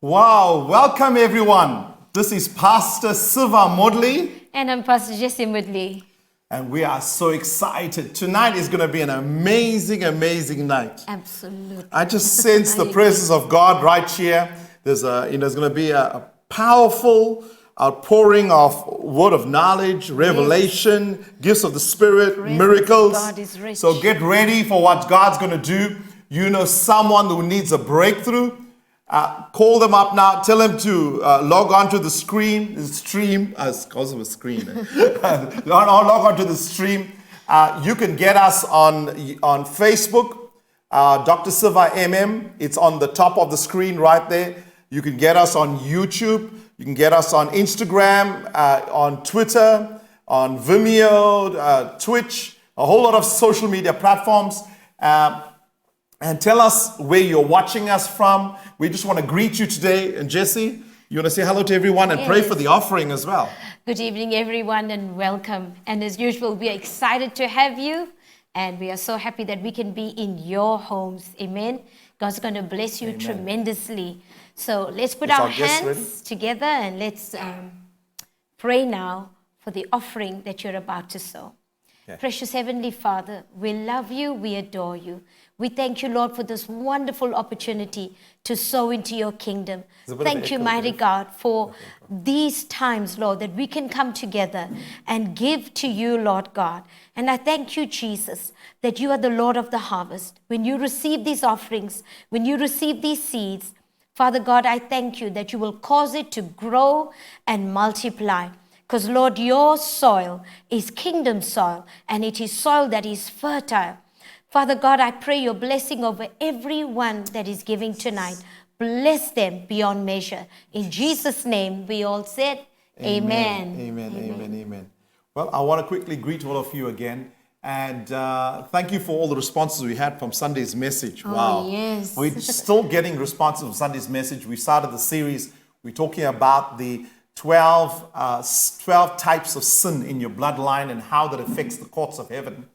Wow, welcome everyone. This is Pastor Siva Modley, And I'm Pastor Jessie Woodley. and we are so excited. Tonight is going to be an amazing, amazing night. Absolutely. I just sense the I presence of God right here. There's going to be a powerful outpouring of word of knowledge, revelation, gifts of the Spirit, Presence of miracles. God is rich. So get ready for what God's going to do. You know someone who needs a breakthrough. Call them up now. Tell them to log on to the stream, as cause of a screen. Log on to the stream. You can get us on Facebook, Dr. Siva MM. It's on the top of the screen right there. You can get us on YouTube. You can get us on Instagram, on Twitter, on Vimeo, Twitch, a whole lot of social media platforms. And tell us where you're watching us from. We just want to greet you today. And Jesse, you want to say hello to everyone and pray for the offering as well. Good evening, everyone, and welcome. And as usual, we are excited to have you. And we are so happy that we can be in your homes. Amen. God's going to bless you tremendously. So let's put Is our our guest hands together and let's pray now for the offering that you're about to sow. Okay. Precious Heavenly Father, we love you, we adore you. We thank you, Lord, for this wonderful opportunity to sow into your kingdom. There's a bit of Thank you, echo mighty there. God, for these times, Lord, that we can come together and give to you, Lord God. And I thank you, Jesus, that you are the Lord of the harvest. When you receive these offerings, when you receive these seeds, Father God, I thank you that you will cause it to grow and multiply. Because, Lord, your soil is kingdom soil, and it is soil that is fertile. Father God, I pray your blessing over everyone that is giving tonight. Bless them beyond measure. In Jesus' name, we all said, Amen. Amen. Well, I want to quickly greet all of you again. And thank you for all the responses we had from Sunday's message. Wow. yes. We're still getting responses from Sunday's message. We started the series. We're talking about the 12 types of sin in your bloodline and how that affects the courts of heaven.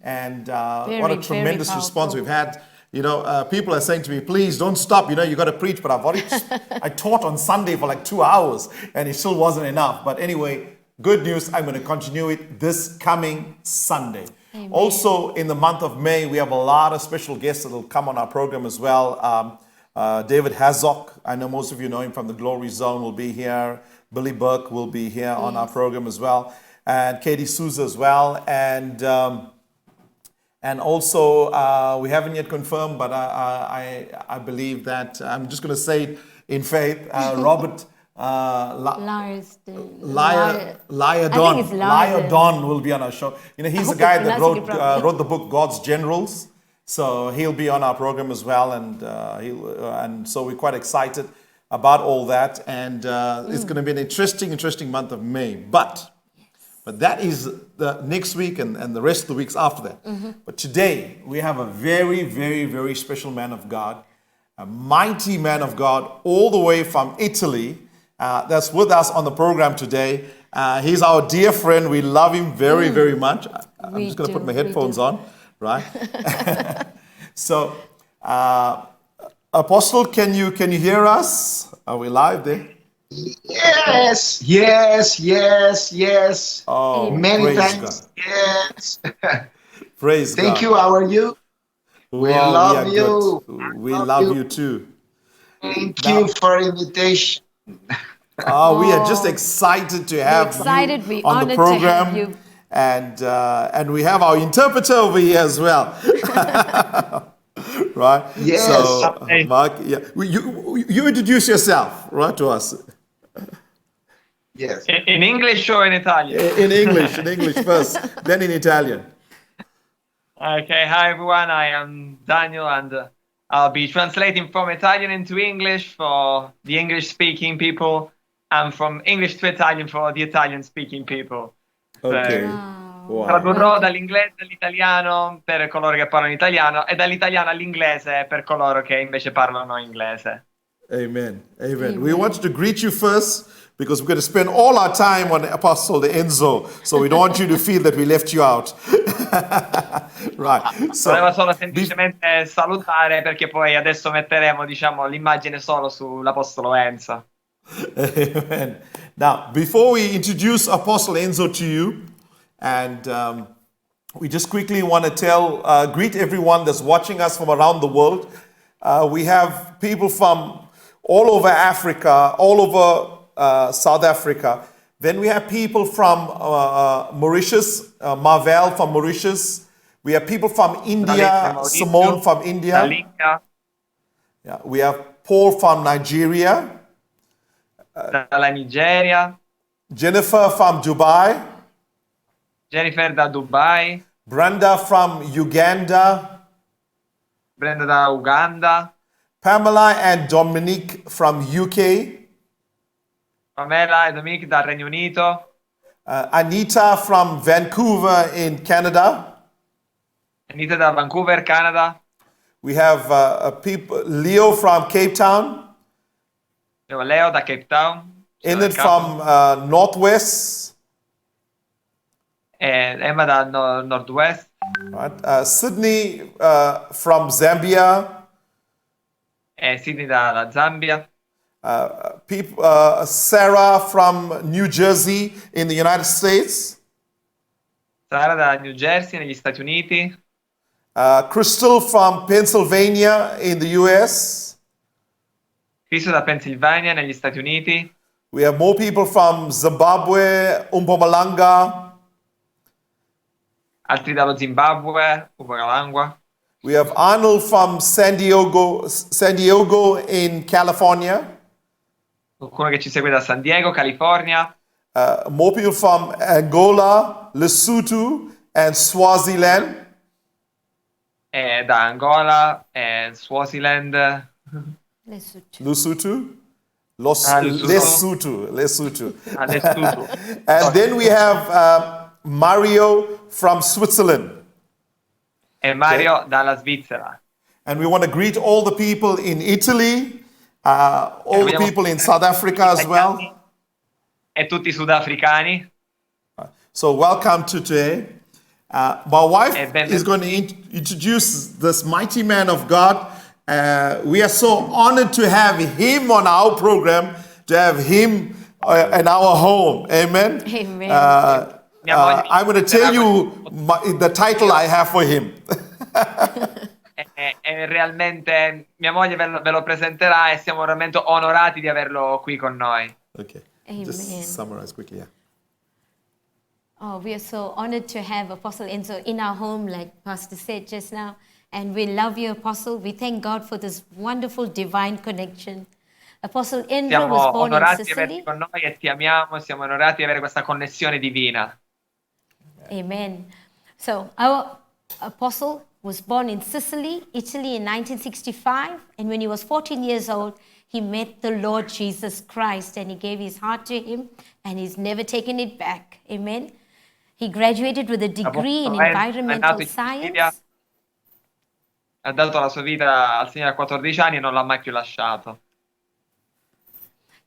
And what a Very, tremendous very response powerful. we've had. You know, people are saying to me, please don't stop. You know, you got to preach. But I taught on Sunday for like 2 hours and it still wasn't enough. But anyway, good news. I'm going to continue it this coming Sunday. Amen. Also, in the month of May, we have a lot of special guests that will come on our program as well. David Hazok, I know most of you know him from the Glory Zone, will be here. Billy Burke will be here on our program as well, and Katie Souza as well, and also we haven't yet confirmed, but I believe that I'm just going to say it in faith. Robert Lars. Lyadon will be on our show. You know, he's the hope guy I'm that pronouncing it properly. wrote the book God's Generals. So he'll be on our program as well, and so we're quite excited about all that, and it's going to be an interesting month of May. But that is the next week and the rest of the weeks after that. But today we have a very, very, very special man of God, a mighty man of God, all the way from Italy. That's with us on the program today. He's our dear friend. We love him very, very much. I'm We just going to do, put my we headphones do. on, right? So, Apostle, can you hear us? Are we live there? Yes. Oh, Many praise thanks. God. Yes. Praise God. Thank you. How are you? We love are you. good. We love you too. Thank Now- you for invitation. We are just excited to have excited. you We're on the honored to have program, you. and we have our interpreter over here as well. Right? Yes. So, Mark, yeah, you introduce yourself, right, to us Yes. In English or in Italian? in English first, then in Italian. Okay, hi everyone, I am Daniel and I'll be translating from Italian into English for the English-speaking people and from English to Italian for the Italian-speaking people. Okay. Wow. Tradurrò dall'inglese all'italiano per coloro che parlano italiano e dall'italiano all'inglese per coloro che invece parlano inglese. Amen. Amen. We wanted to greet you first because we're going to spend all our time on Apostle Enzo. So we don't want you to feel that we left you out. Right. So, Volevo solo semplicemente salutare perché poi adesso metteremo, diciamo, l'immagine solo sull'Apostolo Enzo. amen. Now, before we introduce Apostle Enzo to you, and we just quickly want to greet everyone that's watching us from around the world. We have people from all over Africa, all over South Africa. Then we have people from Mauritius, Marvel from Mauritius. We have people from India, Maurizio, Simone from India. dall'India, Yeah, we have Paul from Nigeria, dalla Nigeria, Jennifer from Dubai, Jennifer da Dubai, Brenda from Uganda, Brenda da Uganda, Pamela and Dominique from UK, Pamela e Dominique dal Regno Unito, Anita from Vancouver in Canada. Anita da Vancouver, Canada, We have Leo from Cape Town, abbiamo Leo da Cape Town, Enid Capo, from Northwest, e Emma da Nord-West, right? Sydney from Zambia, e Sydney dalla Zambia, Sarah from New Jersey in the United States, Sara da New Jersey negli Stati Uniti, Crystal from Pennsylvania in the US. Cristo da Pennsylvania negli Stati Uniti, We have more people from Zimbabwe, Mpumalanga. altri dallo Zimbabwe, Mpumalanga, We have Arnold from San Diego in California. qualcuno che ci segue da San Diego, California, More people from Angola, Lesotho, and Swaziland. e da Angola, e Swaziland, Lesotho. Lesotho? Lesotho. Lesotho. Lesotho. And then we have Mario from Switzerland. e Mario dalla Svizzera. And we want to greet all the people in Italy, all the people in South Africa as well. E tutti i sudafricani. So welcome to today. My wife Ben- is going to introduce this mighty man of God. We are so honored to have him on our program, to have him in our home. Amen. Amen. I'm going to tell you the title I have for him. E realmente mia moglie ve lo presenterà e siamo veramente onorati di averlo qui con noi. Okay. Amen. Just summarize quickly. Yeah. Oh, we are so honored to have Apostle Enzo in our home, like Pastor said just now. And we love you, Apostle. We thank God for this wonderful divine connection. Apostle Enzo Siamo was born in onorati di averti Sicily. con noi e ti amiamo, siamo onorati di avere questa connessione divina. Amen. So our apostle was born in Sicily, Italy in 1965. And when he was 14 years old, he met the Lord Jesus Christ and he gave his heart to him and he's never taken it back. Amen. He graduated with a degree in Apostolo Enzo è environmental nato in Sicilia, science. ha dato la sua vita al Signore a 14 anni e non l'ha mai più lasciato.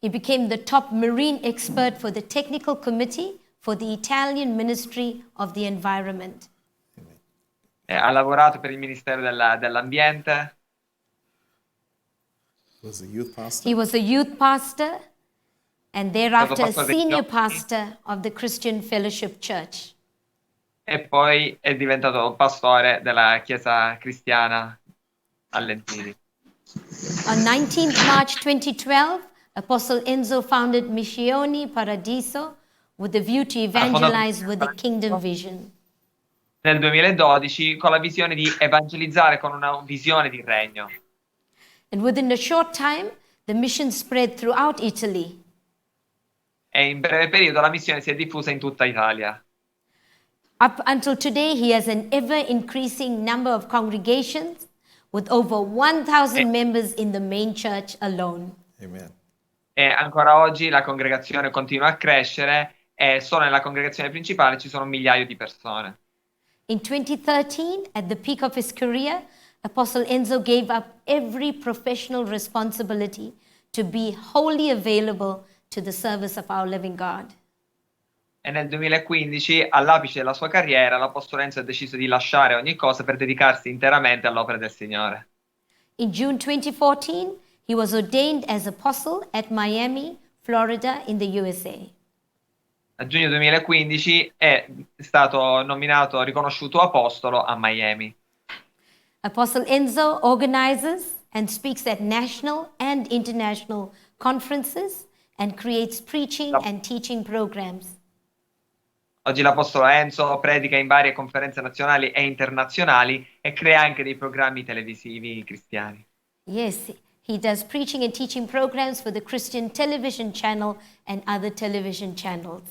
He became the top marine expert for the technical committee for the Italian Ministry of the Environment. Ha lavorato per il Ministero dell'Ambiente, Was a youth pastor. He was a youth pastor and thereafter a pastor dei senior giovani. pastor of the Christian Fellowship Church. e poi è diventato pastore della Chiesa Cristiana a Lentini. On 19th March 2012, Apostle Enzo founded Missioni Paradiso with the view to evangelize with the kingdom vision. Nel 2012 con la visione di evangelizzare con una visione di regno. And within a short time, the mission spread throughout Italy. E in breve periodo la missione si è diffusa in tutta Italia. Up until today, he has an ever-increasing number of congregations with over 1,000 members in the main church alone. Amen. E ancora oggi la congregazione continua a crescere e solo nella congregazione principale ci sono un migliaio di persone. In 2013, at the peak of his career, Apostle Enzo gave up every professional responsibility to be wholly available to the service of our living God. E nel 2015, all'apice della sua carriera, l'Apostolo Enzo ha deciso di lasciare ogni cosa per dedicarsi interamente all'opera del Signore. In June 2014, he was ordained as apostle at Miami, Florida, in the USA. A giugno 2015 è stato nominato, riconosciuto apostolo a Miami. Apostle Enzo organizes and speaks at national and international conferences and creates preaching and teaching programs. Oggi l'Apostolo Enzo predica in varie conferenze nazionali e internazionali e crea anche dei programmi televisivi cristiani. Yes, he does preaching and teaching programs for the Christian television channel and other television channels.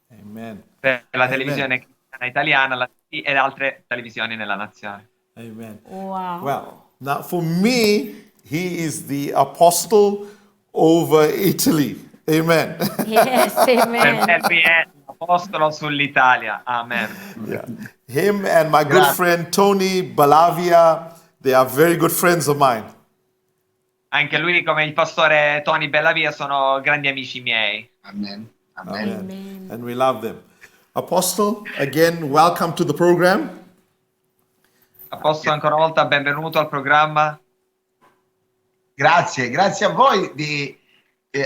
Amen. Per la Amen. televisione cristiana italiana la TV ed altre televisioni nella nazione. Amen. Wow. Well, now for me, he is the apostle over Italy. Amen. Yes, Per me amen. lui è l'apostolo sull'Italia. Amen. Yeah. Him and my good Grazie. friend Tony Balavia, they are very good friends of mine. Anche lui, come il pastore Tony Bellavia, sono grandi amici miei. Amen. Amen. Amen. Amen. And we love them. Apostle, again, welcome to the program. Apostolo, ancora una volta, benvenuto al programma. Grazie, grazie a voi di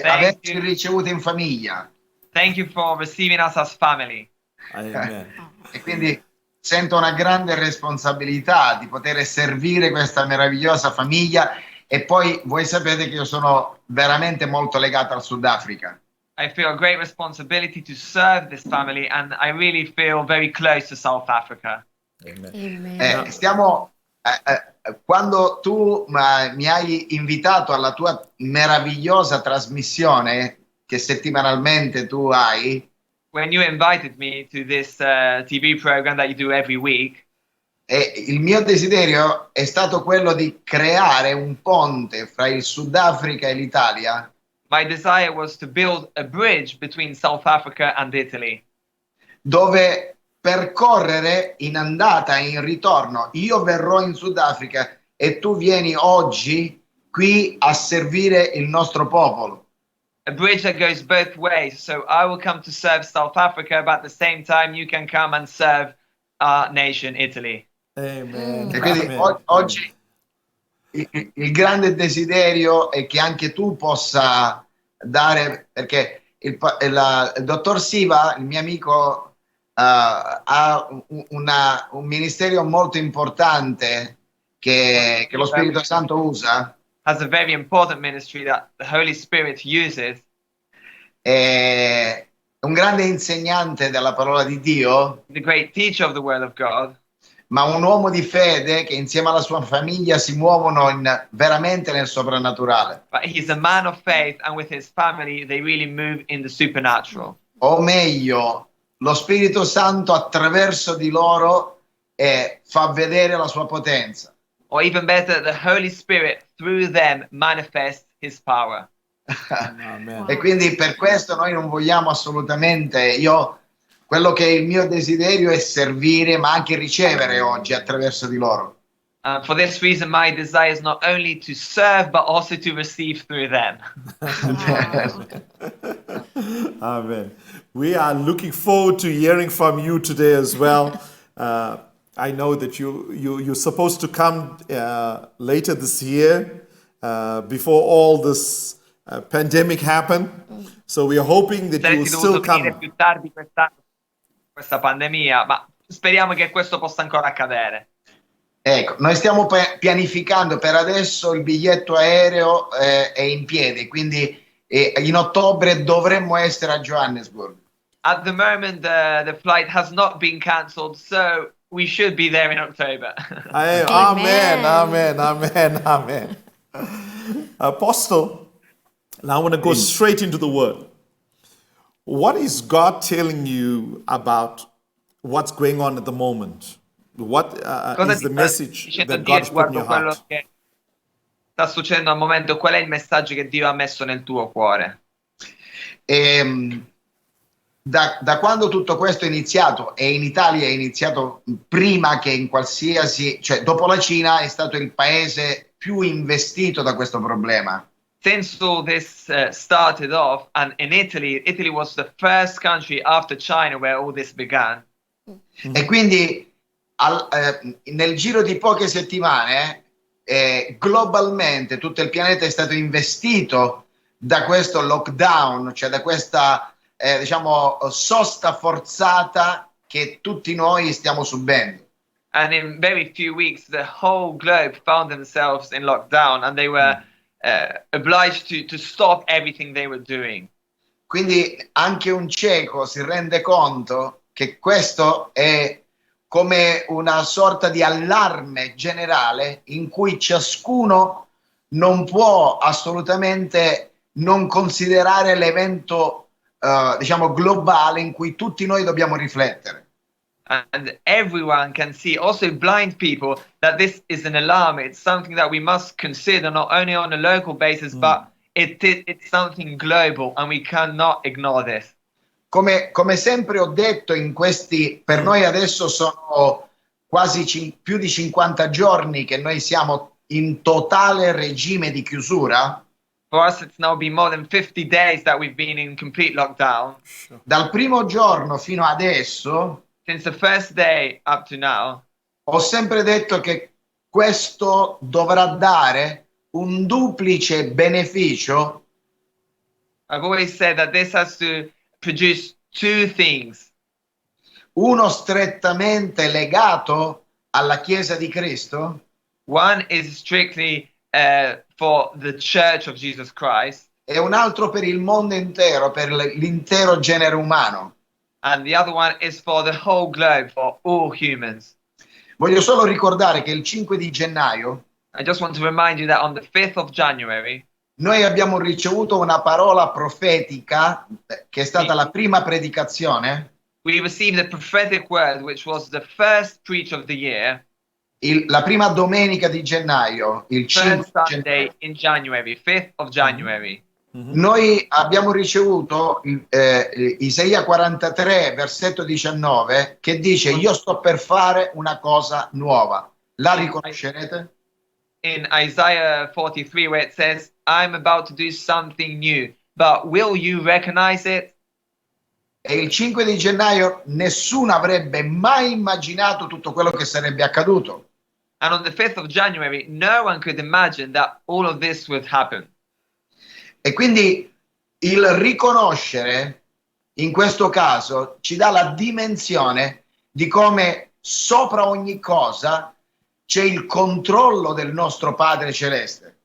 averci you. ricevuto in famiglia. Thank you for receiving us as family. Amen. E quindi sento una grande responsabilità di poter servire questa meravigliosa famiglia e poi voi sapete che io sono veramente molto legato al Sudafrica. I feel a great responsibility to serve this family, and I really feel very close to South Africa. Amen. Quando tu mi hai invitato alla tua meravigliosa trasmissione che settimanalmente tu hai, When you invited me to this TV program that you do every week, il mio desiderio è stato quello di creare un ponte fra il Sudafrica e l'Italia, my desire was to build a bridge between South Africa and Italy, dove percorrere in andata e in ritorno. Io verrò in Sudafrica e tu vieni oggi qui a servire il nostro popolo. a bridge that goes both ways. So I will come to serve South Africa, but at the same time you can come and serve our nation, Italy. Amen. E quindi Amen. oggi il grande desiderio è che anche tu possa dare, perché il dottor Siva, il mio amico, ha un ministero molto importante che lo Spirito Santo usa. Has a very important ministry that the Holy Spirit uses. È un grande insegnante della parola di Dio, The great teacher of the Word of God, ma un uomo di fede che insieme alla sua famiglia si muovono veramente nel soprannaturale. but he's a man of faith, and with his family they really move in the supernatural. O meglio, lo Spirito Santo attraverso di loro fa vedere la sua potenza. Or even better, the Holy Spirit through them manifests his power. Amen. E quindi per questo noi non vogliamo assolutamente, quello che è il mio desiderio è servire, ma anche ricevere oggi attraverso di loro. For this reason, my desire is not only to serve, but also to receive through them. Amen. We are looking forward to hearing from you today as well. I know that you're supposed to come later this year before all this pandemic happened. So we are hoping that you will Saresti still dovuto venire come. più tardi quest'anno, questa pandemia, ma speriamo che questo possa ancora accadere. Ecco, noi stiamo pianificando per adesso, il biglietto aereo è in piedi, quindi in ottobre dovremmo essere a Johannesburg. At the moment, the flight has not been cancelled, so we should be there in October. Amen, amen, amen, amen. Apostle, now I want to go straight into the word. What is God telling you about what's going on at the moment? What Cosa is the ti sta message dicendo that Dio God has put in riguardo your quello heart? che sta succedendo al momento? Qual è il messaggio che Dio ha messo nel tuo cuore? Da quando tutto questo è iniziato, e in Italia è iniziato prima che in qualsiasi, cioè dopo la Cina è stato il paese più investito da questo problema. since all this started off, and in Italy was the first country after China where all this began. E quindi nel giro di poche settimane globalmente tutto il pianeta è stato investito da questo lockdown, cioè da questa diciamo sosta forzata che tutti noi stiamo subendo. And in very few weeks, the whole globe found themselves in lockdown, and they were obliged to stop everything they were doing. Quindi anche un cieco si rende conto che questo è come una sorta di allarme generale in cui ciascuno non può assolutamente non considerare l'evento diciamo globale in cui tutti noi dobbiamo riflettere. And everyone can see, also blind people, that this is an alarm. It's something that we must consider not only on a local basis, but it's something global, and we cannot ignore this. Come sempre ho detto, in questi, per noi adesso sono quasi più di 50 giorni che noi siamo in totale regime di chiusura. For us, it's now been more than 50 days that we've been in complete lockdown. Dal primo giorno fino adesso Since the first day up to now, ho sempre detto che questo dovrà dare un duplice beneficio. I've always said that this has to produce two things. Uno strettamente legato alla Chiesa di Cristo One is strictly for the Church of Jesus Christ, e un altro per il mondo intero, per l'intero genere umano. and the other one is for the whole globe, for all humans. Voglio solo ricordare che il 5 di gennaio I just want to remind you that on the 5th of January, noi abbiamo ricevuto una parola profetica che è stata la prima predicazione, we received a prophetic word, which was the first preach of the year, la prima domenica di gennaio, il 5 first di Sunday gennaio. in January, 5th of January. Noi abbiamo ricevuto Isaia 43, versetto 19, che dice: io sto per fare una cosa nuova. La riconoscerete? In Isaiah 43, where it says, I'm about to do something new, but will you recognize it? E il 5 di gennaio nessuno avrebbe mai immaginato tutto quello che sarebbe accaduto. And on the 5th of January, no one could imagine that all of this would happen. E quindi il riconoscere, in questo caso, ci dà la dimensione di come sopra ogni cosa c'è il controllo del nostro Padre Celeste.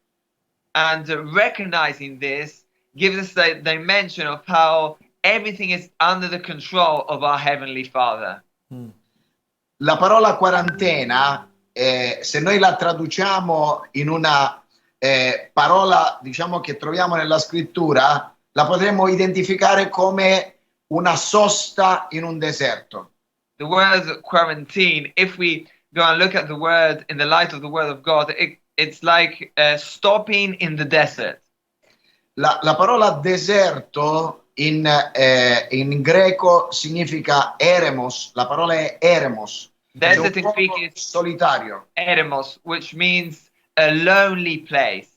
And recognizing this gives us the dimension of how everything is under the control of our Heavenly Father. La parola quarantena, se noi la traduciamo in una parola, diciamo, che troviamo nella scrittura, la potremmo identificare come una sosta in un deserto. The word quarantine, if we go and look at the word in the light of the Word of God, it's like stopping in the desert. La parola deserto in greco significa eremos, la parola è eremos, Desert cioè in un Greek luogo is solitario. eremos, which means a lonely place.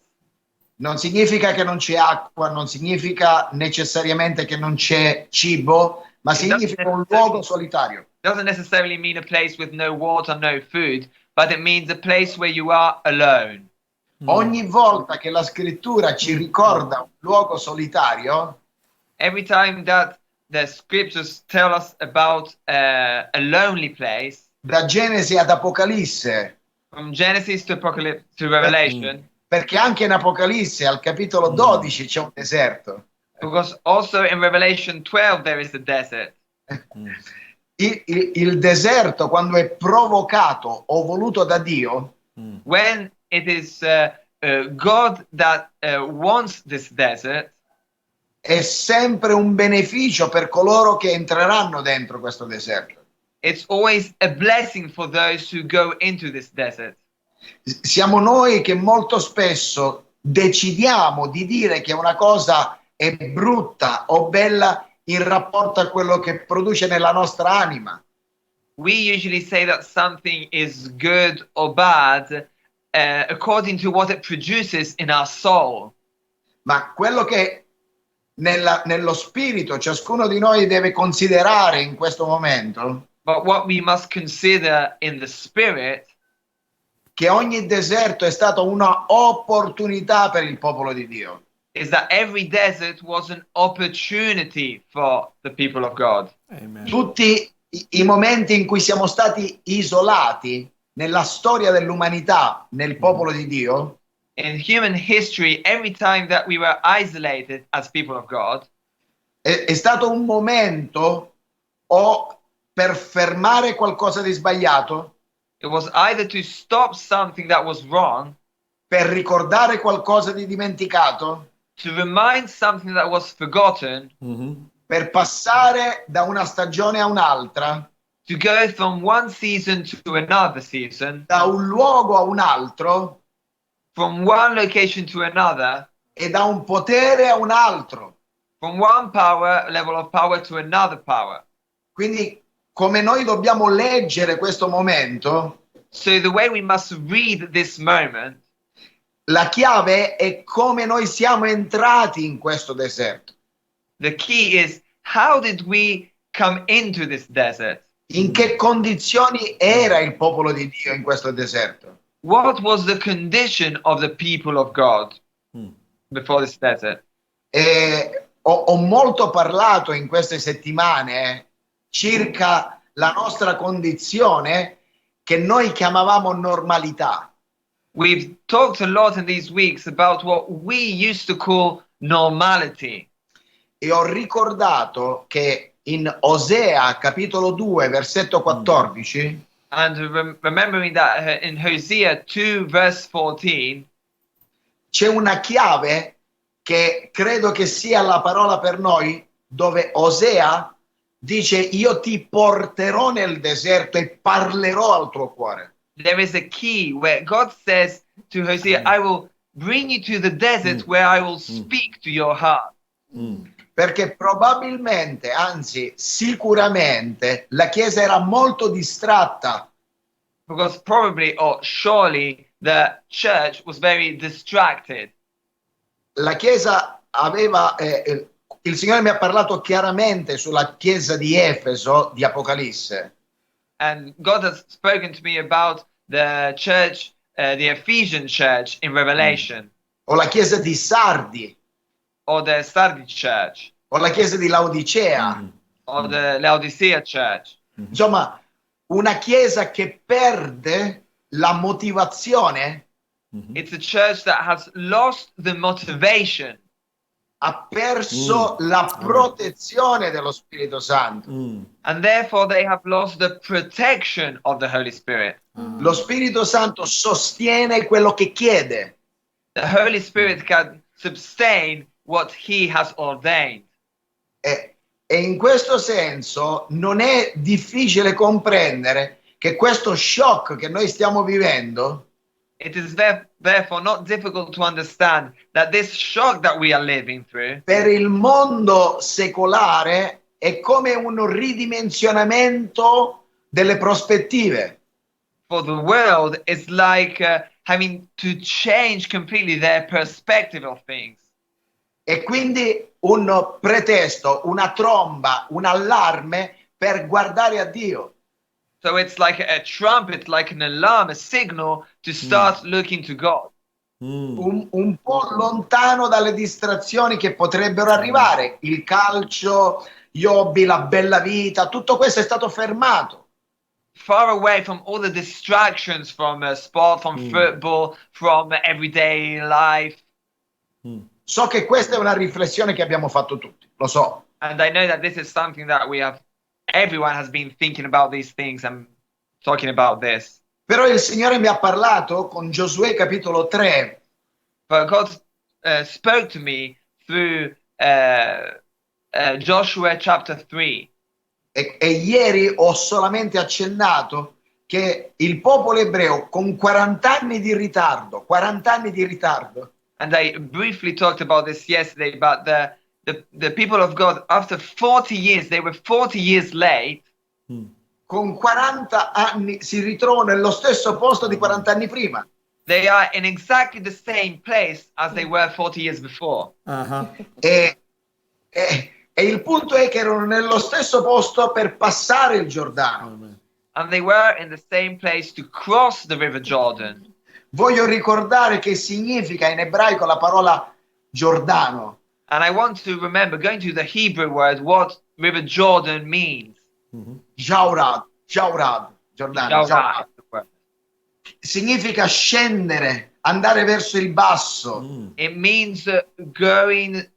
Non significa che non c'è acqua, non significa necessariamente che non c'è cibo, ma significa un luogo solitario. Doesn't necessarily mean a place with no water, no food, but it means a place where you are alone. Ogni volta che la scrittura ci ricorda un luogo solitario, Every time that the scriptures tell us about a lonely place, da Genesi ad Apocalisse, from Genesis to Apocalypse to Revelation, perché anche in Apocalisse al capitolo 12 c'è un deserto. because also in Revelation 12 there is a desert. Il deserto, quando è provocato o voluto da Dio, When it is God that wants this desert, è sempre un beneficio per coloro che entreranno dentro questo deserto. it's always a blessing for those who go into this desert. Siamo noi che molto spesso decidiamo di dire che una cosa è brutta o bella in rapporto a quello che produce nella nostra anima. We usually say that something is good or bad according to what it produces in our soul. Ma quello che nello spirito ciascuno di noi deve considerare in questo momento, But what we must consider in the spirit che ogni deserto è stata una opportunità per il popolo di Dio. is that every desert was an opportunity for the people of God. Amen. Tutti i momenti in cui siamo stati isolati nella storia dell'umanità, nel popolo di Dio, In human history, every time that we were isolated as people of God, è stato un momento o per fermare qualcosa di sbagliato, it was either to stop something that was wrong, per ricordare qualcosa di dimenticato, to remind something that was forgotten, per passare da una stagione a un'altra, to go from one season to another season, da un luogo a un altro from one location to another, e da un potere a un altro. from one level of power to another power. Quindi come noi dobbiamo leggere questo momento, So the way we must read this moment, la chiave è come noi siamo entrati in questo deserto. the key is, how did we come into this desert? In che condizioni era il popolo di Dio in questo deserto? What was the condition of the people of God before this desert? E ho molto parlato in queste settimane circa la nostra condizione che noi chiamavamo normalità. We've talked a lot in these weeks about what we used to call normality. E ho ricordato che in Osea capitolo 2 versetto 14 And remembering that in Hosea 2 verse 14, c'è una chiave che credo che sia la parola per noi, dove Osea dice: io ti porterò nel deserto e parlerò al tuo cuore. there is a key where God says to Hosea, I will bring you to the desert where I will speak to your heart. Perché probabilmente, anzi sicuramente, la Chiesa era molto distratta Because probably or surely the church was very distracted. la Chiesa aveva, il Signore mi ha parlato chiaramente sulla Chiesa di Efeso di Apocalisse, And God has spoken to me about the church, the Ephesian church in Revelation, o la Chiesa di Sardi, or the Sardis church, o la Chiesa di Laodicea. or the Laodicea church. Insomma, una Chiesa che perde la motivazione, It's a church that has lost the motivation, ha perso la protezione dello Spirito Santo. and therefore they have lost the protection of the Holy Spirit. Lo Spirito Santo sostiene quello che chiede. The Holy Spirit can sustain what He has ordained. E in questo senso non è difficile comprendere che questo shock che noi stiamo vivendo It is therefore not difficult to understand that this shock that we are living through per il mondo secolare è come un ridimensionamento delle prospettive. for the world is like having to change completely their perspective of things. E quindi un pretesto, una tromba, un allarme per guardare a Dio. So it's like a trumpet, like an alarm, a signal to start looking to God. Un po' lontano dalle distrazioni che potrebbero arrivare. Il calcio, gli hobby, la bella vita, tutto questo è stato fermato. Far away from all the distractions from sport, from football, from everyday life. So che questa è una riflessione che abbiamo fatto tutti, lo so. And I know that this is something that everyone has been thinking about these things and talking about this. Però il Signore mi ha parlato con Giosuè capitolo 3 But God spoke to me through Joshua chapter 3. e ieri ho solamente accennato che il popolo ebreo con 40 anni di ritardo, And I briefly talked about this yesterday, but the people of God, after 40 years, they were 40 years late. con 40 anni si ritrovano nello stesso posto di 40 anni prima. They are in exactly the same place as they were 40 years before. Uh-huh. E, e il punto è che erano nello stesso posto per passare il Giordano. Amen. And they were in the same place to cross the river Jordan. Voglio ricordare che significa in ebraico la parola Giordano. And I want to remember, going to the Hebrew word, what river Jordan means. Jaurad, Giordano. Jordan. Significa scendere, andare verso il basso. It means going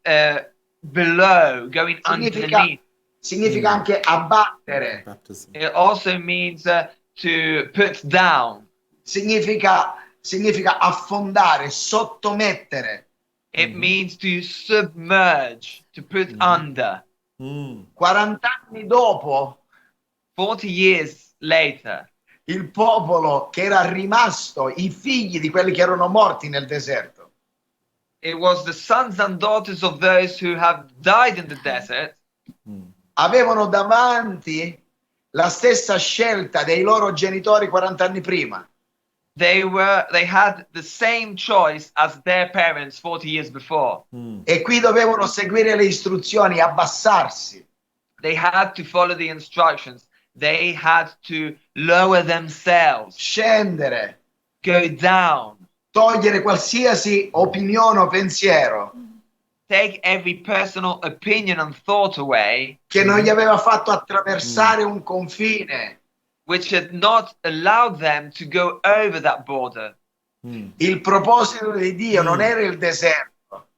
below, going Significa, underneath. significa anche abbattere. Baptism. It also means to put down. Significa affondare, sottomettere. It means to submerge, to put under. 40 anni dopo, 40 years later, il popolo che era rimasto, i figli di quelli che erano morti nel deserto, it was the sons and daughters of those who have died in the desert. avevano davanti la stessa scelta dei loro genitori 40 anni prima. They had the same choice as their parents 40 years before. E qui dovevano seguire le istruzioni, abbassarsi. They had to follow the instructions. They had to lower themselves, Scendere, go down, togliere qualsiasi opinione o pensiero take every personal opinion and thought away, che non gli aveva fatto attraversare un confine. which had not allowed them to go over that border. Il proposito di Dio non era il deserto,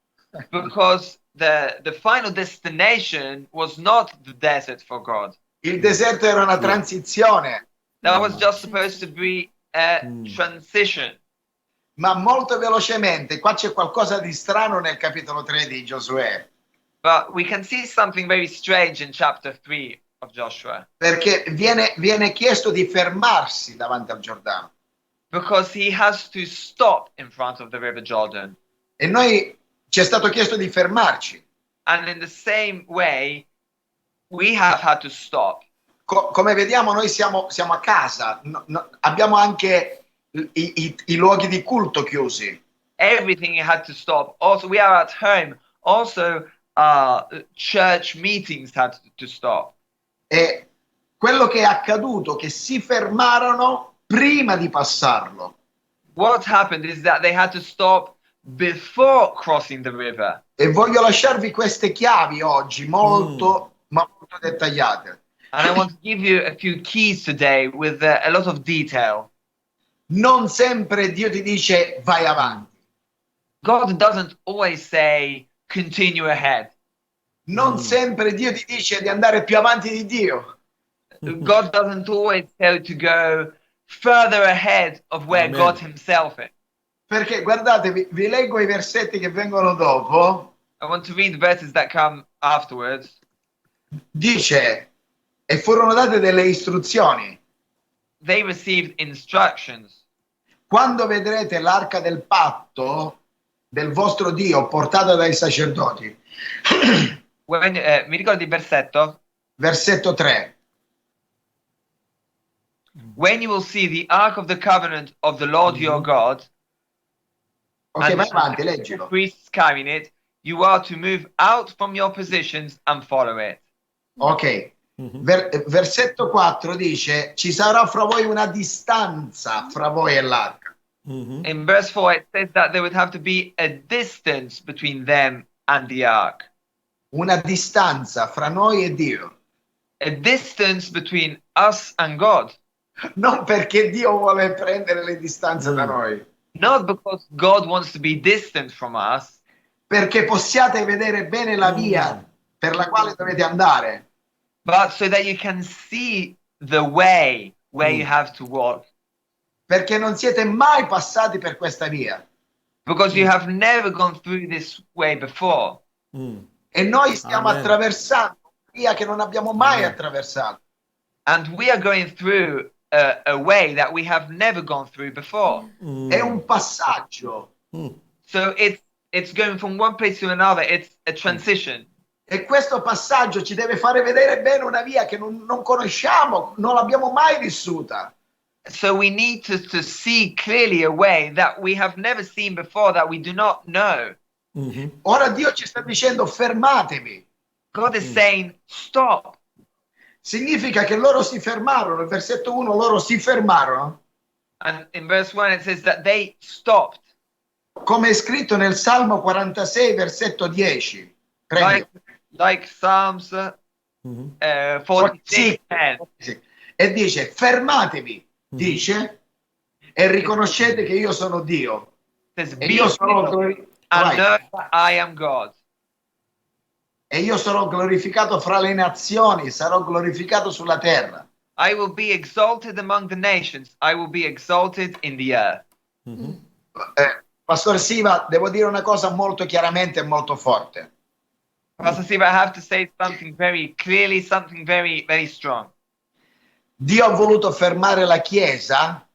Because the final destination was not the desert for God. il deserto era una transizione, That was just supposed to be a transition. ma molto velocemente, qua c'è qualcosa di strano nel capitolo 3 di Giosuè, But we can see something very strange in chapter 3 of Joshua. perché viene chiesto di fermarsi davanti al Giordano. Because he has to stop in front of the river Jordan. E noi ci è stato chiesto di fermarci. And in the same way, we have had to stop. Come vediamo, noi siamo a casa, abbiamo anche i luoghi di culto chiusi. Everything had to stop. Also, we are at home. Also, church meetings had to stop. E quello che è accaduto, che si fermarono prima di passarlo. What happened is that they had to stop before crossing the river. E voglio lasciarvi queste chiavi oggi, molto, ma molto dettagliate. And I want to give you a few keys today with a lot of detail. Non sempre Dio ti dice vai avanti. God doesn't always say, continue ahead. Non sempre Dio ti dice di andare più avanti di Dio. God doesn't always tell you to go further ahead of where Amen. God himself is. Perché guardate, vi leggo i versetti che vengono dopo. I want to read the verses that come afterwards. Dice, e furono date delle istruzioni. They received instructions. Quando vedrete l'arca del patto del vostro Dio portata dai sacerdoti. When, mi ricordi il versetto? Versetto 3. When you will see the ark of the covenant of the Lord your God, Ok, and vai avanti, the leggilo. priests carrying it, you are to move out from your positions and follow it. Ok. Versetto 4 dice, ci sarà fra voi una distanza fra voi e l'arca. In verse 4, it says that there would have to be a distance between them and the ark. Una distanza fra noi e Dio. A distance between us and God. Non perché Dio vuole prendere le distanze da noi, Not because God wants to be distant from us, perché possiate vedere bene la via per la quale dovete andare. but so that you can see the way where you have to walk. Perché non siete mai passati per questa via. Because you have never gone through this way before. E noi stiamo Amen. attraversando una via che non abbiamo mai Amen. attraversato. And we are going through a way that we have never gone through before. È un passaggio. So it's going from one place to another. It's a transition. E questo passaggio ci deve fare vedere bene una via che non conosciamo, non l'abbiamo mai vissuta. So we need to see clearly a way that we have never seen before, that we do not know. Ora Dio ci sta dicendo fermatevi. God is saying, stop. Significa che loro si fermarono. Il versetto 1, loro si fermarono. And in verse 1 it says that they stopped. Come è scritto nel Salmo 46, versetto 10. Prendi. Like Psalms 46, 10. Sì. E dice, fermatevi, dice, e riconoscete che io sono Dio. It says, E be io sarò, still and know that I am God. e io sarò glorificato fra le nazioni, sarò glorificato sulla terra. I will be exalted among the nations. I will be exalted in the earth. Pastor Siva, devo dire una cosa molto chiaramente e molto forte. Pastor Steve, I have to say something very clearly, something very, very strong. Dio ha voluto fermare la Chiesa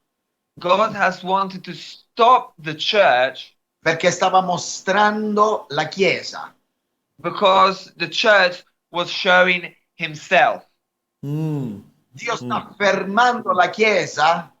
God has wanted to stop the church perché stava mostrando la Chiesa. because the church was showing himself. Dio sta fermando la Chiesa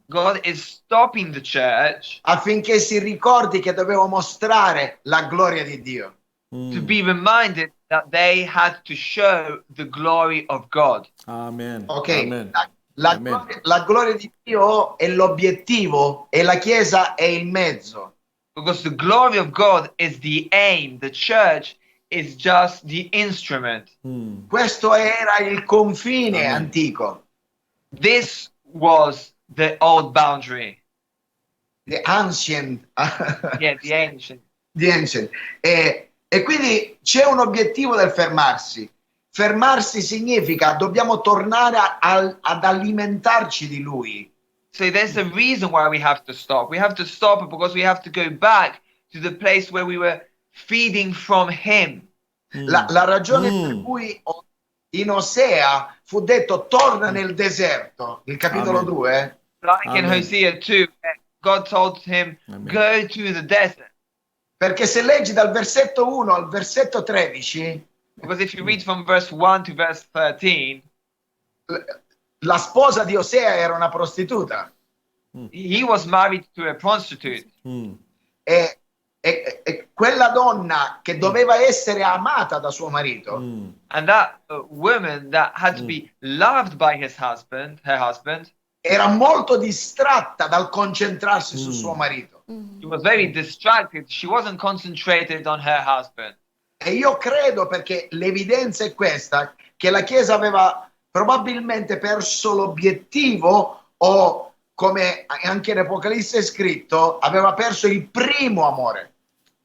God is stopping the church affinché si ricordi che dovevo mostrare la gloria di Dio. to be reminded that they had to show the glory of God. Amen. Ok? Amen. Amen. La gloria di Dio è l'obiettivo e la Chiesa è il mezzo. Because the glory of God is the aim. The church is just the instrument. Questo era il confine Amen. antico, This was the old boundary. the ancient. Yeah, the ancient. The ancient. E quindi c'è un obiettivo del fermarsi. Fermarsi significa dobbiamo tornare ad alimentarci di Lui. So there's a reason why we have to stop. We have to stop because we have to go back to the place where we were feeding from Him. La ragione per cui in Osea fu detto torna nel deserto, il capitolo Amen. 2, Like in Amen. Hosea 2, God told him, Amen. go to the desert. perché se leggi dal versetto 1 al versetto 13, Because if you read from verse 1 to verse 13, la sposa di Osea era una prostituta he was married to a prostitute. e quella donna che doveva essere amata da suo marito And that woman that had to be loved by his husband, her husband, era molto distratta dal concentrarsi su suo marito. she was very distracted. She wasn't concentrated on her husband. E io credo, perché l'evidenza è questa, che la Chiesa aveva probabilmente perso l'obiettivo o, come anche in Apocalisse è scritto, aveva perso il primo amore.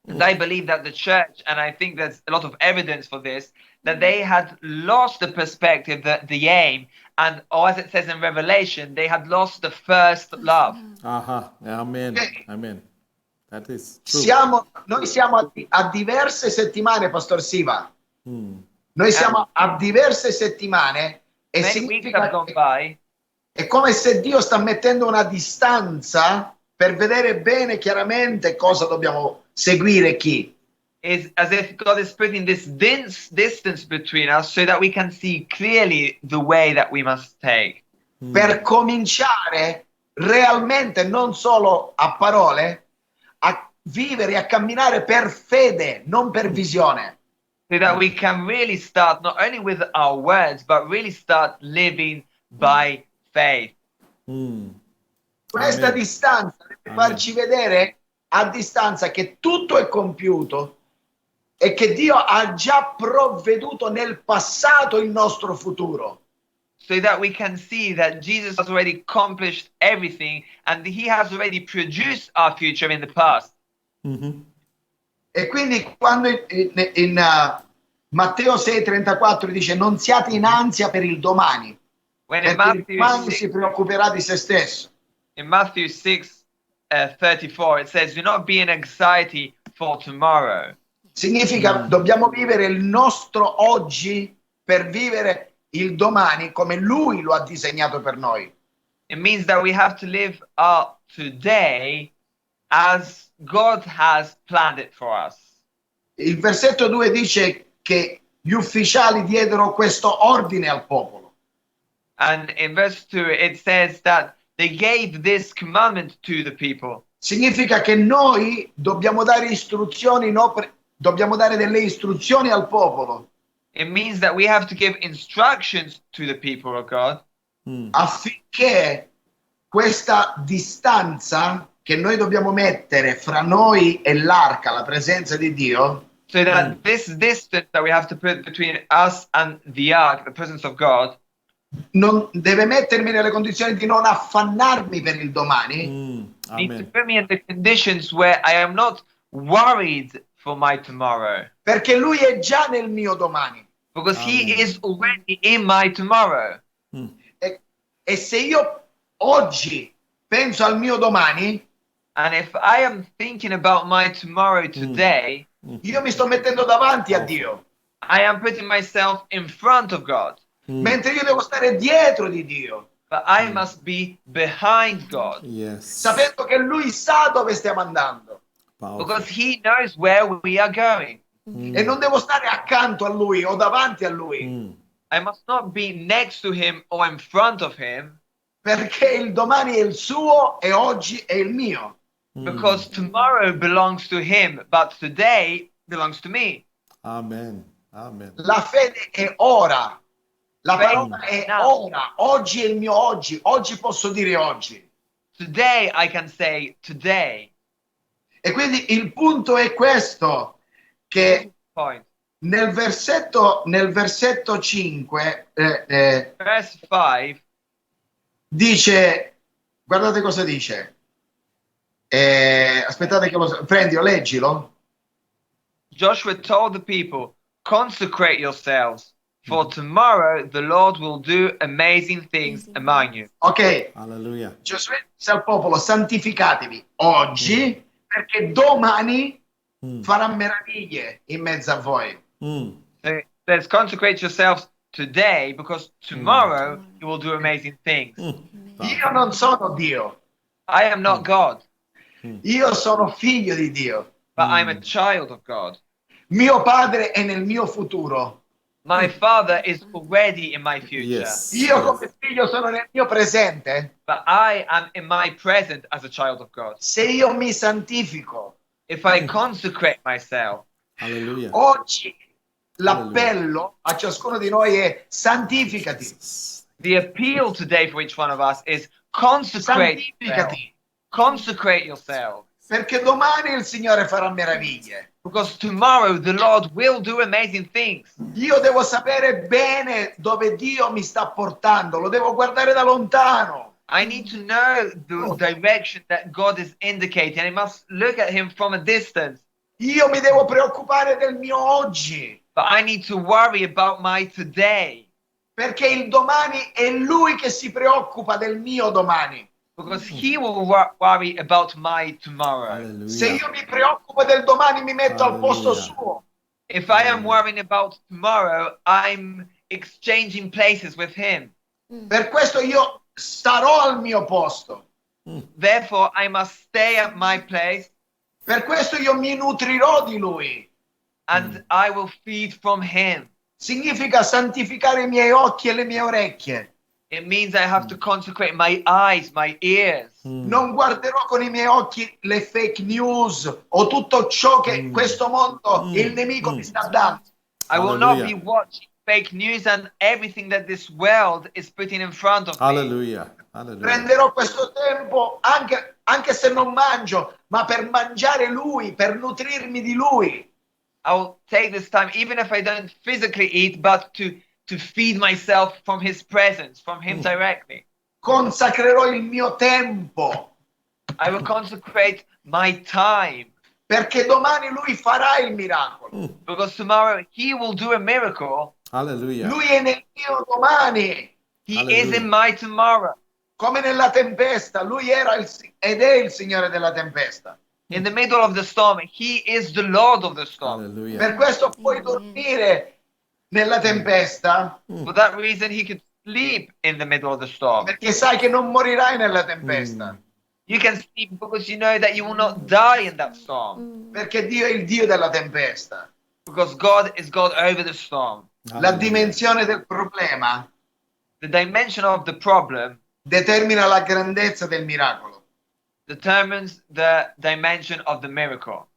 And I believe that the church, and I think there's a lot of evidence for this, that they had lost the perspective, the aim, and or as it says in Revelation, they had lost the first love. Aha. Amen. Okay. Amen. That is true. Noi siamo a diverse settimane, Pastor Siva. Noi siamo a diverse settimane e Many weeks significa have gone by. è come se Dio sta mettendo una distanza per vedere bene chiaramente cosa dobbiamo seguire, chi. Is as if God is putting this distance between us so that we can see clearly the way that we must take. Per cominciare realmente, non solo a parole, a vivere e a camminare per fede, non per visione. So that we can really start not only with our words, but really start living by faith. Questa Amen. distanza deve farci vedere a distanza che tutto è compiuto e che Dio ha già provveduto nel passato il nostro futuro. So that we can see that Jesus has already accomplished everything and He has already produced our future in the past. E quindi quando in Matteo 6,34 dice non siate in ansia per il domani, When in perché il Matthew domani 6, si preoccuperà di se stesso. in Matthew 6, 34, it says, do not be in anxiety for tomorrow. Significa dobbiamo vivere il nostro oggi per vivere il domani come Lui lo ha disegnato per noi. It means that we have to live our today as God has planned it for us. Il versetto 2 dice che gli ufficiali diedero questo ordine al popolo. And in verse 2, it says that they gave this commandment to the people. Significa che noi dobbiamo dare istruzioni, dobbiamo dare delle istruzioni al popolo It means that we have to give instructions to the people of God affinché questa distanza che noi dobbiamo mettere fra noi e l'arca, la presenza di Dio, so that this distance that we have to put between us and the ark, the presence of God, non deve mettermi nelle condizioni di non affannarmi per il domani, needs to Amen. put me in the conditions where I am not worried for my tomorrow, perché Lui è già nel mio domani. because He Amen. is already in my tomorrow. E se io oggi penso al mio domani, And if I am thinking about my tomorrow today, io mi sto mettendo davanti a Dio, I am putting myself in front of God, mentre io devo stare dietro di Dio, but I must be behind God, Yes. sapendo che Lui sa dove stiamo andando. Powerful. because He knows where we are going. E non devo stare accanto a Lui o davanti a Lui, I must not be next to Him or in front of Him, perché il domani è il suo e oggi è il mio. because tomorrow belongs to Him, but today belongs to me. Amen. Amen. La fede è ora. La Faith parola è now. ora. Oggi è il mio oggi. Oggi posso dire oggi. Today I can say today. E quindi il punto è questo, che Point. nel versetto 5 Verse 5, dice, guardate cosa dice. Aspettate che leggilo. Joshua told the people, consecrate yourselves, for tomorrow the Lord will do amazing things among you. Ok, Hallelujah. Giosuè disse al popolo, santificatevi oggi, perché domani farà meraviglie in mezzo a voi. Mm. So it says, consecrate yourselves today, because tomorrow you will do amazing things. Io non sono Dio, I am not God, io sono figlio di Dio. but I'm a child of God. Mio padre è nel mio futuro. My Father is already in my future, Yes. Io come figlio sono nel mio presente. but I am in my present as a child of God. Se io mi santifico, If I consecrate myself, Hallelujah. oggi l'appello a ciascuno di noi è santificati. the appeal today for each one of us is consecrate yourself. Santificati. Consecrate yourself. Perché domani il Signore farà meraviglie. Because tomorrow the Lord will do amazing things. Io devo sapere bene dove Dio mi sta portando, lo devo guardare da lontano. I need to know the direction that God is indicating. I must look at Him from a distance. Io mi devo preoccupare del mio oggi, But I need to worry about my today. perché il domani è Lui che si preoccupa del mio domani. Because He will worry about my tomorrow. Hallelujah. Se io mi preoccupo del domani mi metto al posto Alleluia. suo. If I am worrying about tomorrow, I'm exchanging places with Him. Per questo io starò al mio posto. Therefore, I must stay at my place Per questo io mi nutrirò di Lui. and I will feed from Him. Significa santificare i miei occhi e le mie orecchie. It means I have to consecrate my eyes, my ears. Non guarderò con i miei occhi le fake news o tutto ciò che questo mondo, il nemico mi sta dando. I will not be Hallelujah. watching fake news and everything that this world is putting in front of me. Hallelujah. Hallelujah. Prenderò questo tempo anche se non mangio, ma per mangiare Lui, per nutrirmi di Lui. I will take this time, even if I don't physically eat, but to feed myself from His presence, from Him directly. Consacrerò il mio tempo, I will consecrate my time, perché domani Lui farà il miracolo. because tomorrow He will do a miracle. Hallelujah. Lui è nel mio domani, He Hallelujah. is in my tomorrow. come nella tempesta. Lui era ed è il Signore della tempesta. In the middle of the storm, He is the Lord of the storm. Hallelujah. Per questo puoi dormire nella tempesta, For that reason, He could sleep in the middle of the storm. perché sai che non morirai nella tempesta, You can sleep because you know that you will not die in that storm. perché Dio è il Dio della tempesta. Because God is God over the storm. La dimensione del problema The dimension of the problem determina la grandezza del miracolo. determines the dimension of the miracle.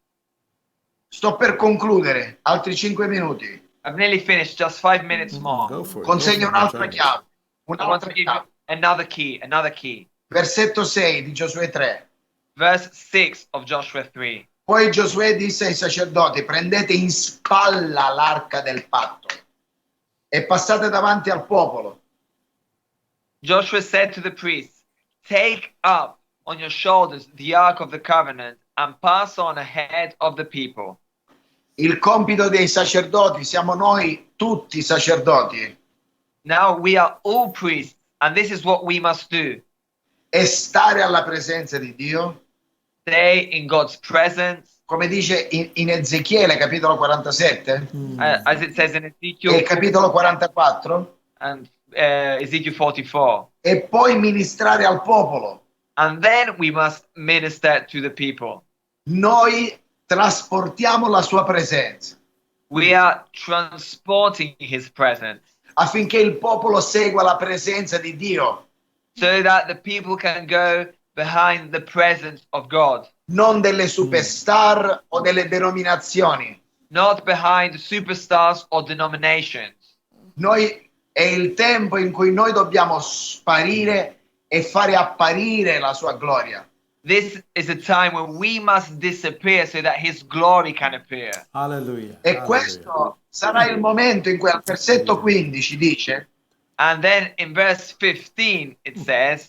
Sto per concludere, altri 5 minuti. I've nearly finished, just 5 minutes more. Go for it. Consegno Go for it. un'altra chiave. I want to Un'altra give you chiave. another key, another key. Versetto 6 di Giosuè 3. Verse 6 of Joshua 3. Poi Giosuè disse ai sacerdoti: prendete in spalla l'arca del patto e passate davanti al popolo. Joshua said to the priests, take up on your shoulders the ark of the covenant and pass on ahead of the people. Il compito dei sacerdoti, siamo noi tutti sacerdoti, Now we are all priests, and this is what we must do. è stare alla presenza di Dio, Stay in God's presence, come dice in Ezechiele capitolo 47 as it says in e Ezekiel capitolo 44, and Ezekiel 44. e poi ministrare al popolo. And then we must minister to the people. Noi trasportiamo la sua presenza We are transporting his presence affinché il popolo segua la presenza di Dio, so that the people can go behind the presence of God, non delle superstar o delle denominazioni. not behind superstars or denominations. È il tempo in cui noi dobbiamo sparire e fare apparire la sua gloria. This is a time when we must disappear so that his glory can appear. Hallelujah. E Hallelujah. questo sarà il momento in cui al versetto 15 dice And then in verse 15 it says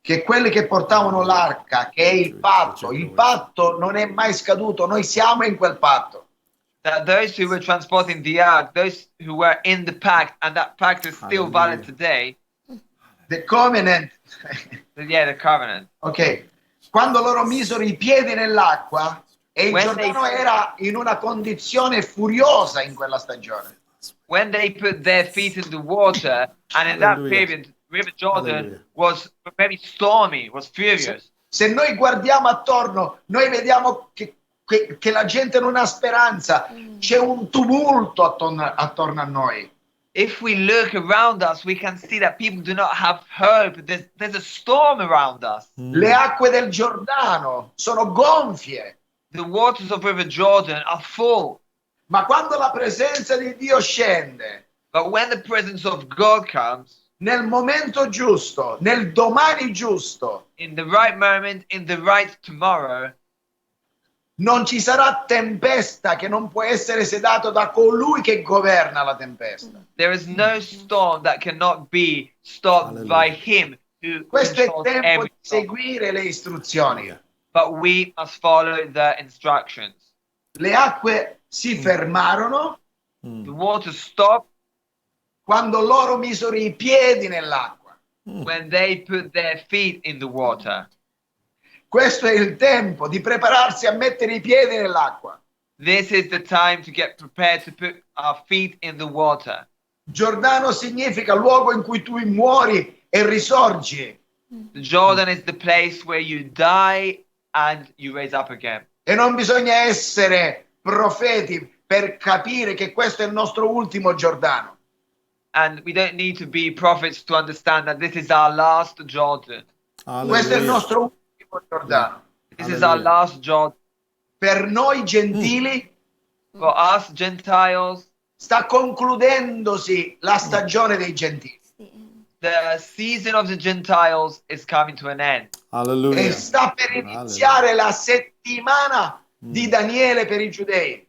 che quelli che portavano l'arca, che è il patto non è mai scaduto, noi siamo in quel patto. that those who were transporting the ark, those who were in the pact, and that pact is still valid Hallelujah. today, The covenant, the covenant. ok, quando loro misero i piedi nell'acqua e il When Giordano they- era in una condizione furiosa in quella stagione. When they put their feet in the water, and in that Hallelujah. period, River Jordan Hallelujah. was very stormy, was furious. Se noi guardiamo attorno, noi vediamo che la gente non ha speranza, c'è un tumulto attorno a noi. If we look around us, we can see that people do not have hope. There's a storm around us. Le acque del Giordano sono gonfie, The waters of River Jordan are full. ma quando la presenza di Dio scende, But when the presence of God comes, nel momento giusto, nel domani giusto, in the right moment, in the right tomorrow, non ci sarà tempesta che non può essere sedato da colui che governa la tempesta. there is no storm that cannot be stopped Hallelujah. by him who Questo è il controls tempo every di storm. seguire le istruzioni. But we must follow the instructions. Le acque si fermarono The waters stop quando loro misero i piedi nell'acqua. when they put their feet in the water. Questo è il tempo di prepararsi a mettere i piedi nell'acqua. This is the time to get prepared to put our feet in the water. Giordano significa luogo in cui tu muori e risorgi. The Jordan is the place where you die and you raise up again. E non bisogna essere profeti per capire che questo è il nostro ultimo Giordano. And we don't need to be prophets to understand that this is our last Jordan. Questo è il Hallelujah. nostro ultimo Giordano. This is our Hallelujah. last Jordan. Per noi gentili For us Gentiles, sta concludendosi la stagione dei gentili the season of the Gentiles is coming to an end. Hallelujah. e sta per iniziare la settimana di Daniele per i giudei.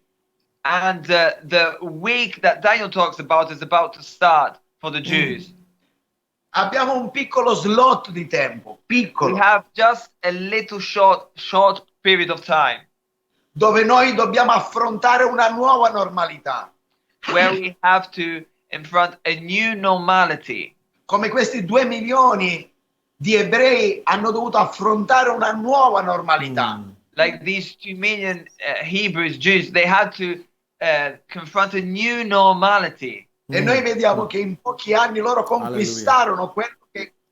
And the week that Daniel talks about is about to start for the Jews. Abbiamo un piccolo slot di tempo, We piccolo, have just a little short period of time dove noi dobbiamo affrontare una nuova normalità. where we have to confront a new normality. Come questi 2 milioni di ebrei hanno dovuto affrontare una nuova normalità. Like these 2 million Hebrews, Jews, they had to confront a new normality. E noi vediamo che in pochi anni loro conquistarono quello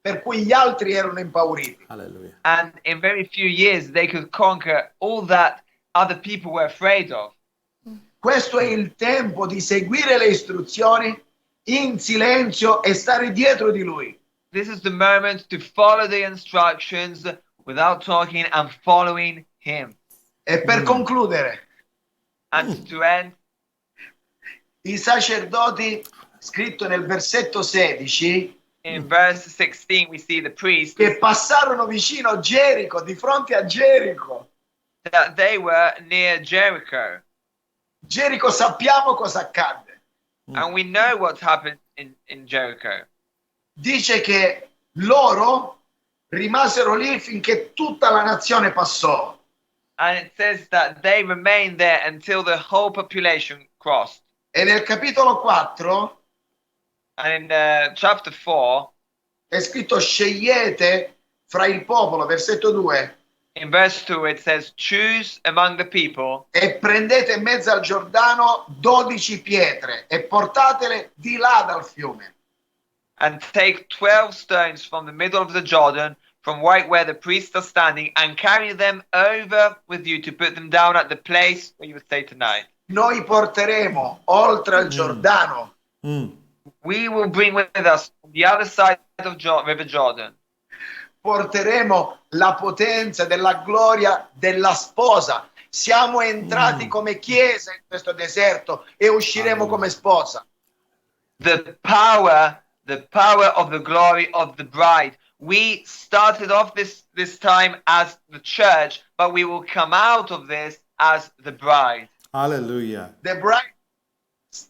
per cui gli altri erano impauriti. Hallelujah. And in very few years, they could conquer all that other people were afraid of. Questo è il tempo di seguire le istruzioni in silenzio e stare dietro di lui. this is the moment to follow the instructions without talking and following him. E per concludere, And to end, i sacerdoti, scritto nel versetto 16, in verse 16, we see the priests che passarono vicino a Gerico, di fronte a Gerico. that they were near Jericho. Gerico sappiamo cosa accadde. And we know what happened in Jericho. Dice che loro rimasero lì finché tutta la nazione passò. And it says that they remained there until the whole population crossed. E nel capitolo 4 And in chapter 4, è scritto scegliete fra il popolo, versetto 2, in verse 2, it says, choose among the people e prendete in mezzo al Giordano 12 pietre e portatele di là dal fiume. and take 12 stones from the middle of the Jordan, from right where the priests are standing, and carry them over with you to put them down at the place where you would stay tonight. Noi porteremo oltre al Giordano We will bring with us on the other side of River Jordan. porteremo la potenza della gloria della sposa. Siamo entrati come chiesa in questo deserto e usciremo come sposa. The power of the glory of the bride. We started off this time as the church, but we will come out of this as the bride. Hallelujah. The bride,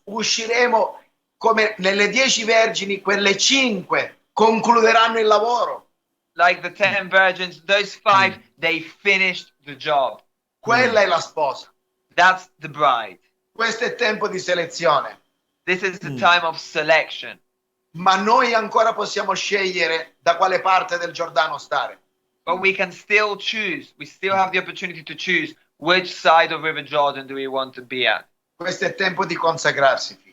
usciremo come nelle 10 vergini, quelle 5 concluderanno il lavoro. Like the 10 virgins, those 5, they finished the job. Quella è la sposa. That's the bride. Questo è tempo di selezione. This is the time of selection. Ma noi ancora possiamo scegliere da quale parte del Giordano stare. But we can still choose. We still have the opportunity to choose which side of River Jordan do we want to be at. Questo è tempo di consacrarsi, figli.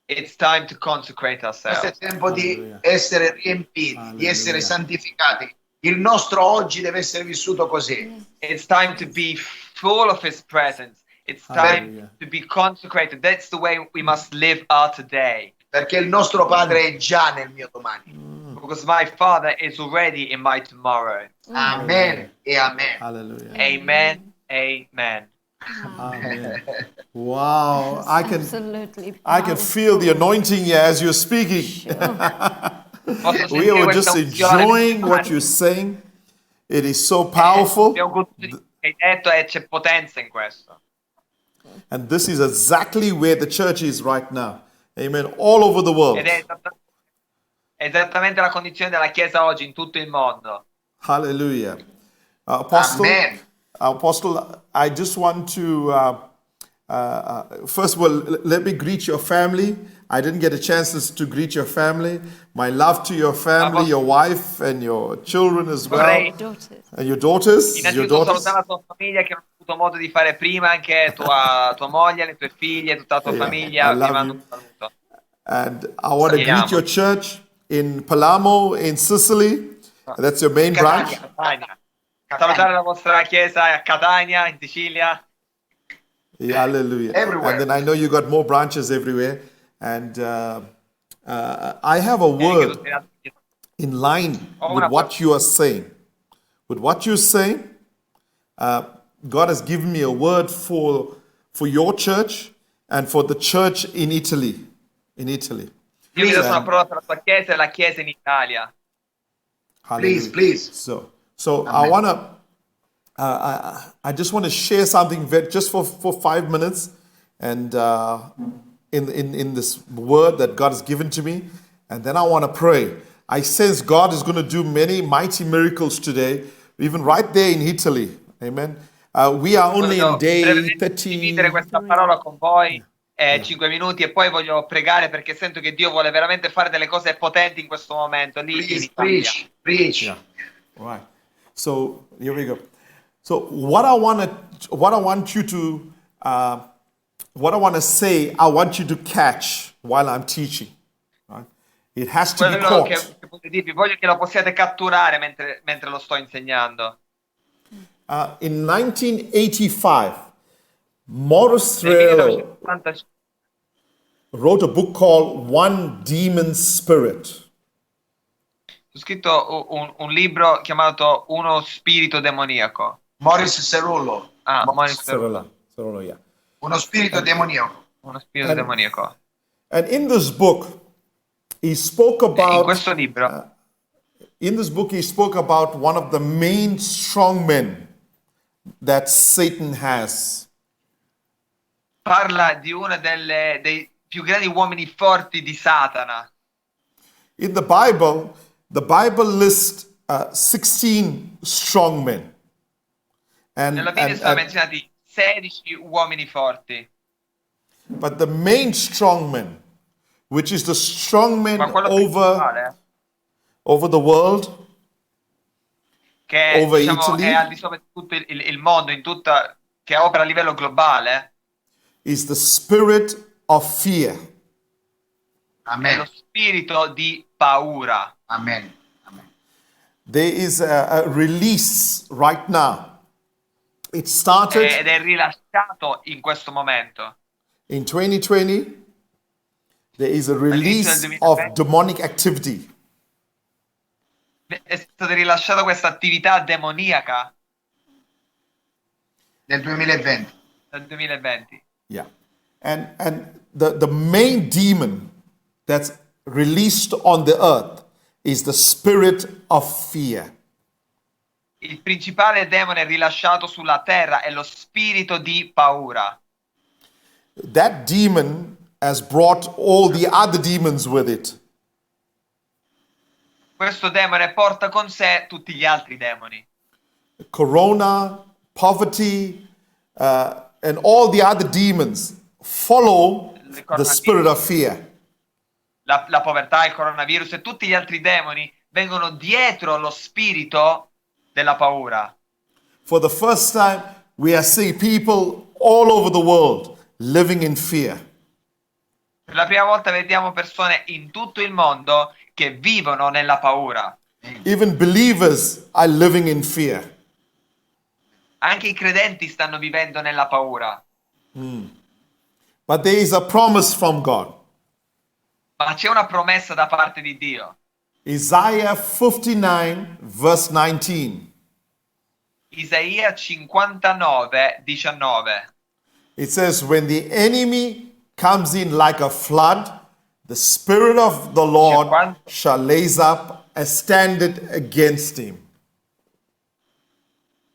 It's time to consecrate Questo è ourselves. tempo di Alleluia. essere riempiti, di essere Alleluia. santificati. Il nostro oggi deve essere vissuto così. It's time to be full of His presence. It's time Hallelujah. to be consecrated. That's the way we must live our today. Perché il nostro Padre è già nel mio domani. Because my Father is already in my tomorrow. Amen e amen. Hallelujah. Amen. Amen. Amen. Wow. I can Absolutely. I can feel the anointing here as you're speaking. Posso We sentire are questa just unzione enjoying what you're saying. It is so powerful. Abbiamo goduto di quello che hai detto e c'è potenza in questo. And this is exactly where the church is right now. Amen. All over the world. Ed è esattamente la condizione della Chiesa oggi in tutto il mondo. Hallelujah. Apostle, Amen. Apostle, I just want to, first of all, let me greet your family. I didn't get a chance to greet your family. My love to your family, your wife, and your children as well. Vorrei Daughters. And your daughters. Your innanzitutto daughters. salutare la tua famiglia che non ho avuto modo di fare prima, anche tua moglie, le tue figlie, tutta la tua Yeah, famiglia. I love Ti mando you. un saluto. And I want to Salutiamo. greet your church in Palermo, in Sicily. That's your main branch. Catania. Salutare la vostra chiesa a Catania, in Sicilia. Yeah, hallelujah. Everywhere. And then I know you got more branches everywhere. And I have a word in line with what you are saying. With what you're saying, God has given me a word for your church and for the church in Italy. In Italy. Io vi do Please, una parola per la tua chiesa e la chiesa in Italia. Please, please. So I want to. I just want to share something just for 5 minutes, and in this word that God has given to me, and then I want to pray. I sense God is going to do many mighty miracles today, even right there in Italy. Amen. We are only in Voglio day brevemente 30. dividere questa parola con voi 5 minuti e poi voglio pregare perché sento che Dio vuole veramente fare delle cose potenti in questo momento lì in Please, Italia. preach. Yeah. Right. So here we go. So what I want you to say, I want you to catch while I'm teaching. Right? It has to be Quello che caught. voglio dirvi, voglio che lo possiate catturare mentre lo sto insegnando. In 1985, Morris Nel Thrello 1985 wrote a book called One Demon Spirit. Ho scritto un libro chiamato Uno spirito demoniaco. Maurice Cerullo. Maurice Cerullo. Cerullo, yeah. Uno spirito demoniaco. Uno spirito demoniaco. And in this book, he spoke In about questo libro one of the main strong men that Satan has. parla di uno dei più grandi uomini forti di Satana. In the Bible lists 16 strong men. Nella Bibbia sono menzionati 16 uomini forti. But the main strong man, which is the strong man Ma quello over principale, the world, che over diciamo, Italy, è al di sopra di tutto il mondo, che opera a livello globale, is the spirit of fear. è lo Amen. spirito di paura. Amen. Amen. There is a release right now. It started Ed è rilasciato in questo momento. in 2020. There is a release del of 2020. demonic activity. È stata rilasciata questa attività demoniaca Nel 2020. nel 2020. Yeah. And the main demon that's released on the earth is the spirit of fear. Il principale demone rilasciato sulla terra è lo spirito di paura. That demon has brought all the other demons with it. Questo demone porta con sé tutti gli altri demoni. Corona, poverty, and all the other demons follow the spirit of fear. La povertà, il coronavirus e tutti gli altri demoni vengono dietro lo spirito della paura. For the first time, we are seeing people all over the world living in fear. Per la prima volta vediamo persone in tutto il mondo che vivono nella paura. Even believers are living in fear. Anche i credenti stanno vivendo nella paura. But there is a promise from God. Ma c'è una promessa da parte di Dio. Isaiah 59, verse 19. Isaia 59, 19. It says, when the enemy comes in like a flood, the Spirit of the Lord shall raise up a standard against him.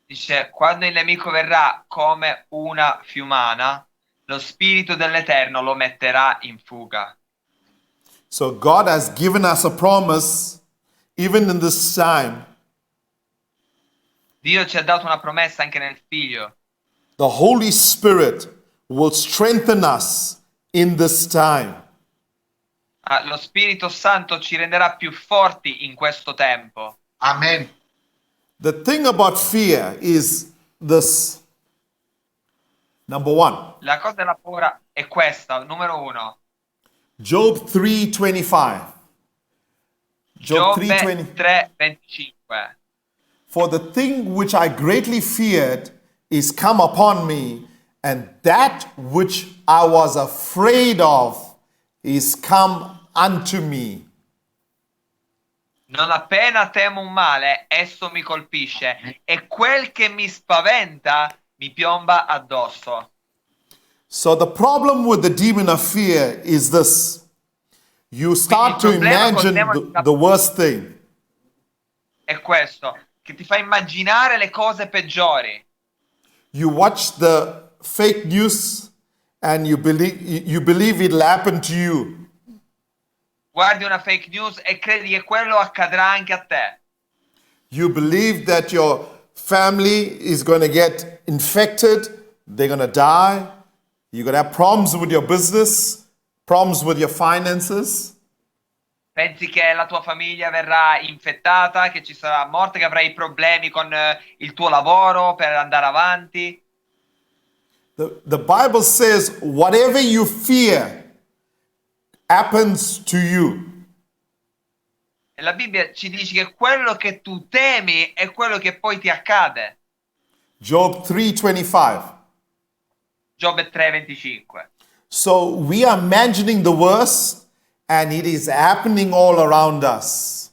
Dice, quando il nemico verrà come una fiumana, lo spirito dell'Eterno lo metterà in fuga. So God has given us a promise, even in this time. Dio ci ha dato una promessa anche nel Figlio. The Holy Spirit will strengthen us in this time. Lo Spirito Santo ci renderà più forti in questo tempo. Amen. The thing about fear is this. Number one, La cosa della paura è questa, numero uno. Job 3:25. Job Giobbe 3:20. 3:25. For the thing which I greatly feared is come upon me, and that which I was afraid of is come unto me. Non appena temo un male, esso mi colpisce, e quel che mi spaventa mi piomba addosso. So the problem with the demon of fear is this. You start to il problema col imagine demone the worst thing. È questo, che ti fa immaginare le cose peggiori. You watch the fake news and you believe it'll happen to you. Guardi una fake news e credi che quello accadrà anche a te. You believe that your family is going to get infected, they're going to die, you're going to have problems with your business, problems with your finances. Pensi che la tua famiglia verrà infettata, che ci sarà morte, che avrai problemi con il tuo lavoro per andare avanti. The Bible says whatever you fear happens to you. E la Bibbia ci dice che quello che tu temi è quello che poi ti accade. Job 3:25. Giobbe 3:25. So we are imagining the worst and it is happening all around us.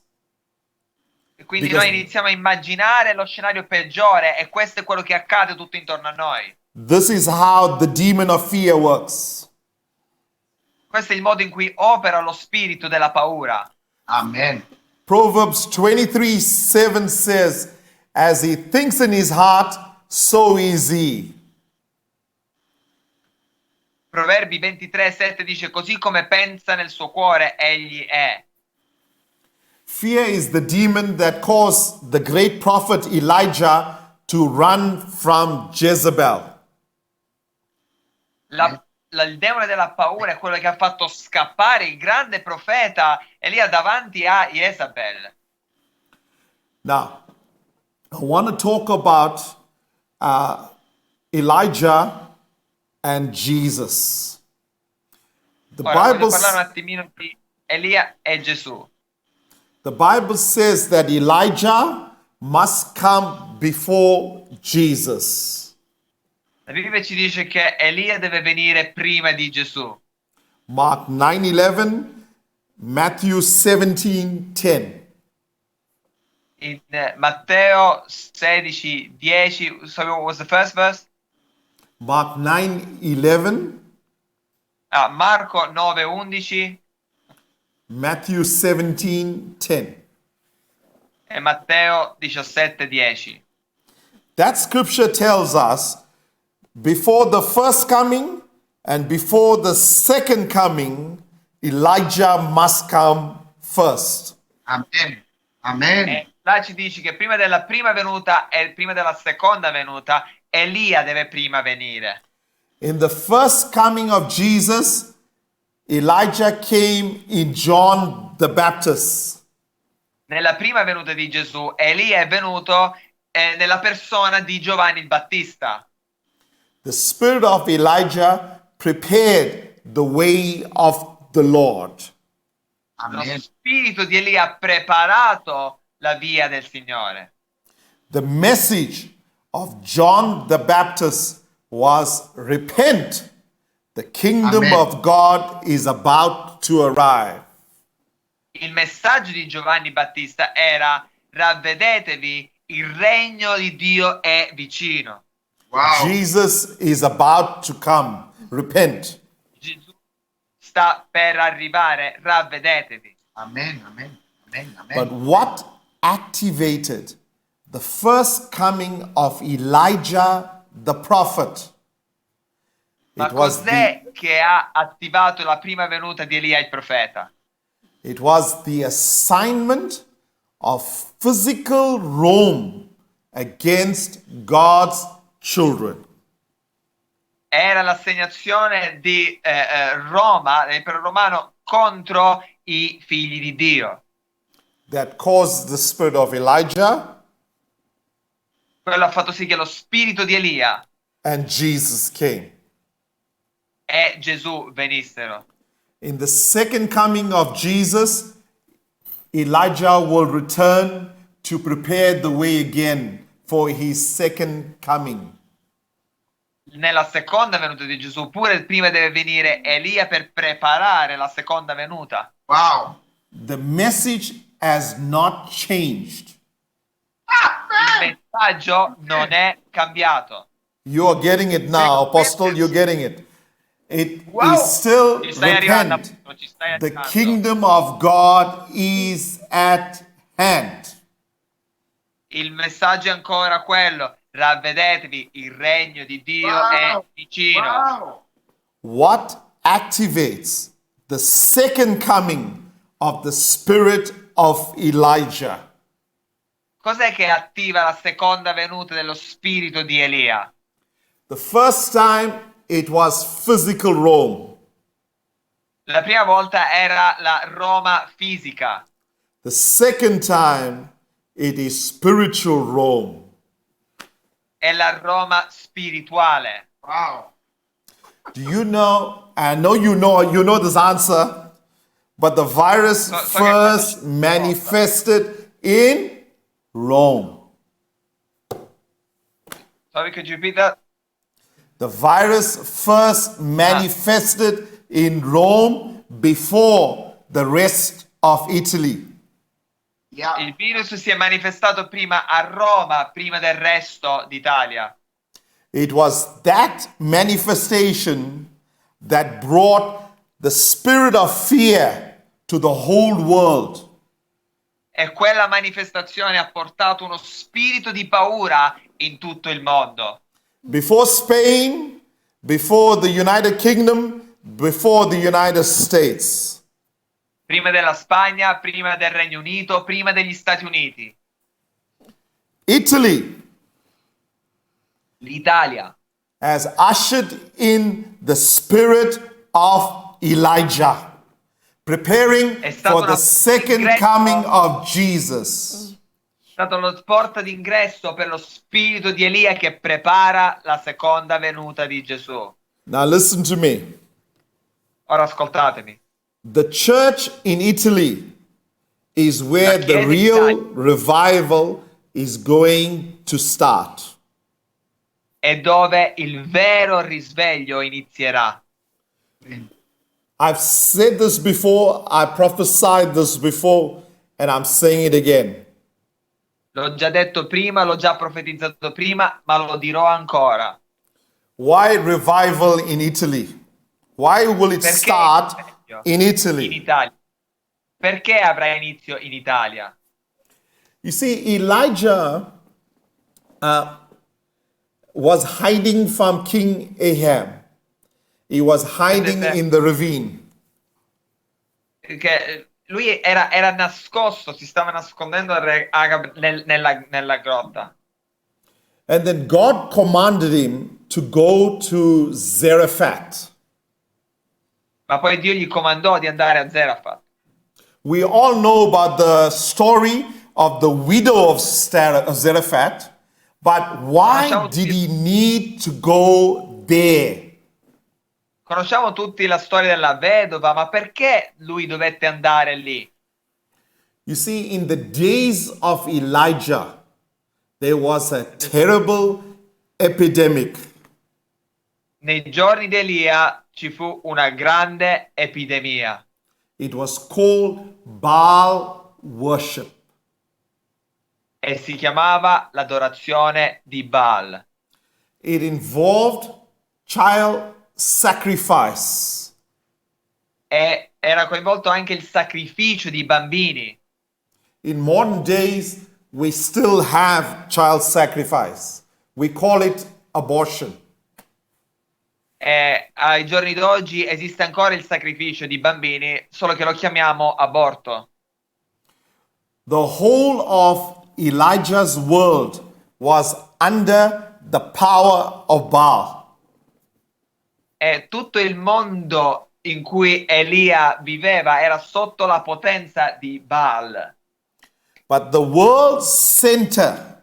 Quindi Because- noi iniziamo a immaginare lo scenario peggiore e questo è quello che accade tutto intorno a noi. This is how the demon of fear works. Questo è il modo in cui opera lo spirito della paura. Amen. Proverbs 23:7 says, as he thinks in his heart, so is he. Proverbi 23:7 dice: così come pensa nel suo cuore, egli è. Fear is the demon that caused the great prophet Elijah to run from Jezebel. Il demone della paura è quello che ha fatto scappare il grande profeta Elia davanti a Jezabel. Now, I want to talk about Elijah and Jesus. The Ora Bible, voglio parlare un attimino di Elia e Gesù. the Bible says that Elijah must come before Jesus. La Bibbia ci dice che Elia deve venire prima di Gesù. Mark 9:11, Matthew 17:10. In Matteo 16:10, so what was the first verse? Mark 9:11, Marco 9:11 Matthew 17:10. e Matteo 17:10. That scripture tells us before the first coming and before the second coming, Elijah must come first. Amen. Amen. E là ci dice che prima della prima venuta e prima della seconda venuta, Elia deve prima venire. In the first coming of Jesus, Elijah came in John the Baptist. Nella prima venuta di Gesù, Elia è venuto nella persona di Giovanni il Battista. The spirit of Elijah prepared the way of the Lord. Lo Amen. spirito di Elia ha preparato la via del Signore. The message of John the Baptist was repent. The kingdom Amen. of God is about to arrive. Il messaggio di Giovanni Battista era: ravvedetevi, il regno di Dio è vicino. Wow. Jesus is about to come. Repent. Gesù sta per arrivare, ravvedetevi. Amen. Amen. Amen. But Amen. what activated the first coming of Elijah the prophet? Ma It was cos'è che ha attivato la prima venuta di Elia il profeta? It was the assignment of physical Rome against God's children. Era l'assegnazione di Roma, dell'impero romano, contro i figli di Dio. That caused the spirit of Elijah Quello ha fatto sì che lo spirito di Elia and Jesus came. e Gesù venissero. In the second coming of Jesus, Elijah will return to prepare the way again for his second coming. Nella seconda venuta di Gesù, pure prima deve venire Elia per preparare la seconda venuta. Wow. The message has not changed. Il messaggio non è cambiato. You are getting it now, Apostle, you're getting it. It Wow. is still Ci stai arrivando, repent. ci stai The arrivando. kingdom of God is at hand. Il messaggio è ancora quello: ravvedetevi, il regno di Dio è Wow. vicino. Wow. What activates the second coming of the spirit of Elijah? Cos'è che attiva la seconda venuta dello spirito di Elia? The first time it was physical Rome. La prima volta era la Roma fisica. The second time it is spiritual Rome. È la Roma spirituale. Wow. Do you know? I know you know this answer, but the virus So- so- first manifested in Rome. Sorry, could you repeat that? The virus first manifested in Rome before the rest of Italy. Yeah. Il virus si è manifestato prima a Roma, prima del resto d'Italia. It was that manifestation that brought the spirit of fear to the whole world. E quella manifestazione ha portato uno spirito di paura in tutto il mondo. Before Spain, before the United Kingdom, before the United States. Prima della Spagna, prima del Regno Unito, prima degli Stati Uniti. Italy L'Italia has ushered in the spirit of Elijah, preparing È stato for the una second ingresso- coming of Jesus. è stato la porta d'ingresso per lo spirito di Elia che prepara la seconda venuta di Gesù. Now, listen to me. Ora ascoltatemi. The church in Italy is where La the Chiesa in real Italia. revival is going to start. È dove il vero risveglio inizierà. I've said this before, I prophesied this before, and I'm saying it again. L'ho già detto prima, l'ho già profetizzato prima, ma lo dirò ancora. Why revival in Italy? Why will it Perché start risveglio in in Italy? Italia? Perché avrà inizio in Italia? You see, Elijah was hiding from King Ahab. He was hiding in the ravine. Perché lui era nascosto, si stava nascondendo al re Agab nella grotta. And then God commanded him to go to Zarephath. Ma poi Dio gli comandò di andare a Zarephath. We all know about the story of the widow of Zarephath, but why did he need to go there? Conosciamo tutti la storia della vedova, ma perché lui dovette andare lì? You see, in the days of Elijah, there was a terrible epidemic. Nei giorni di Elia ci fu una grande epidemia. It was called Baal worship. E si chiamava l'adorazione di Baal. It involved child sacrifice. E era coinvolto anche il sacrificio di bambini. In modern days, we still have child sacrifice. We call it abortion. E ai giorni d'oggi esiste ancora il sacrificio di bambini, solo che lo chiamiamo aborto. The whole of Elijah's world was under the power of Baal. E tutto il mondo in cui Elia viveva era sotto la potenza di Baal. But the world center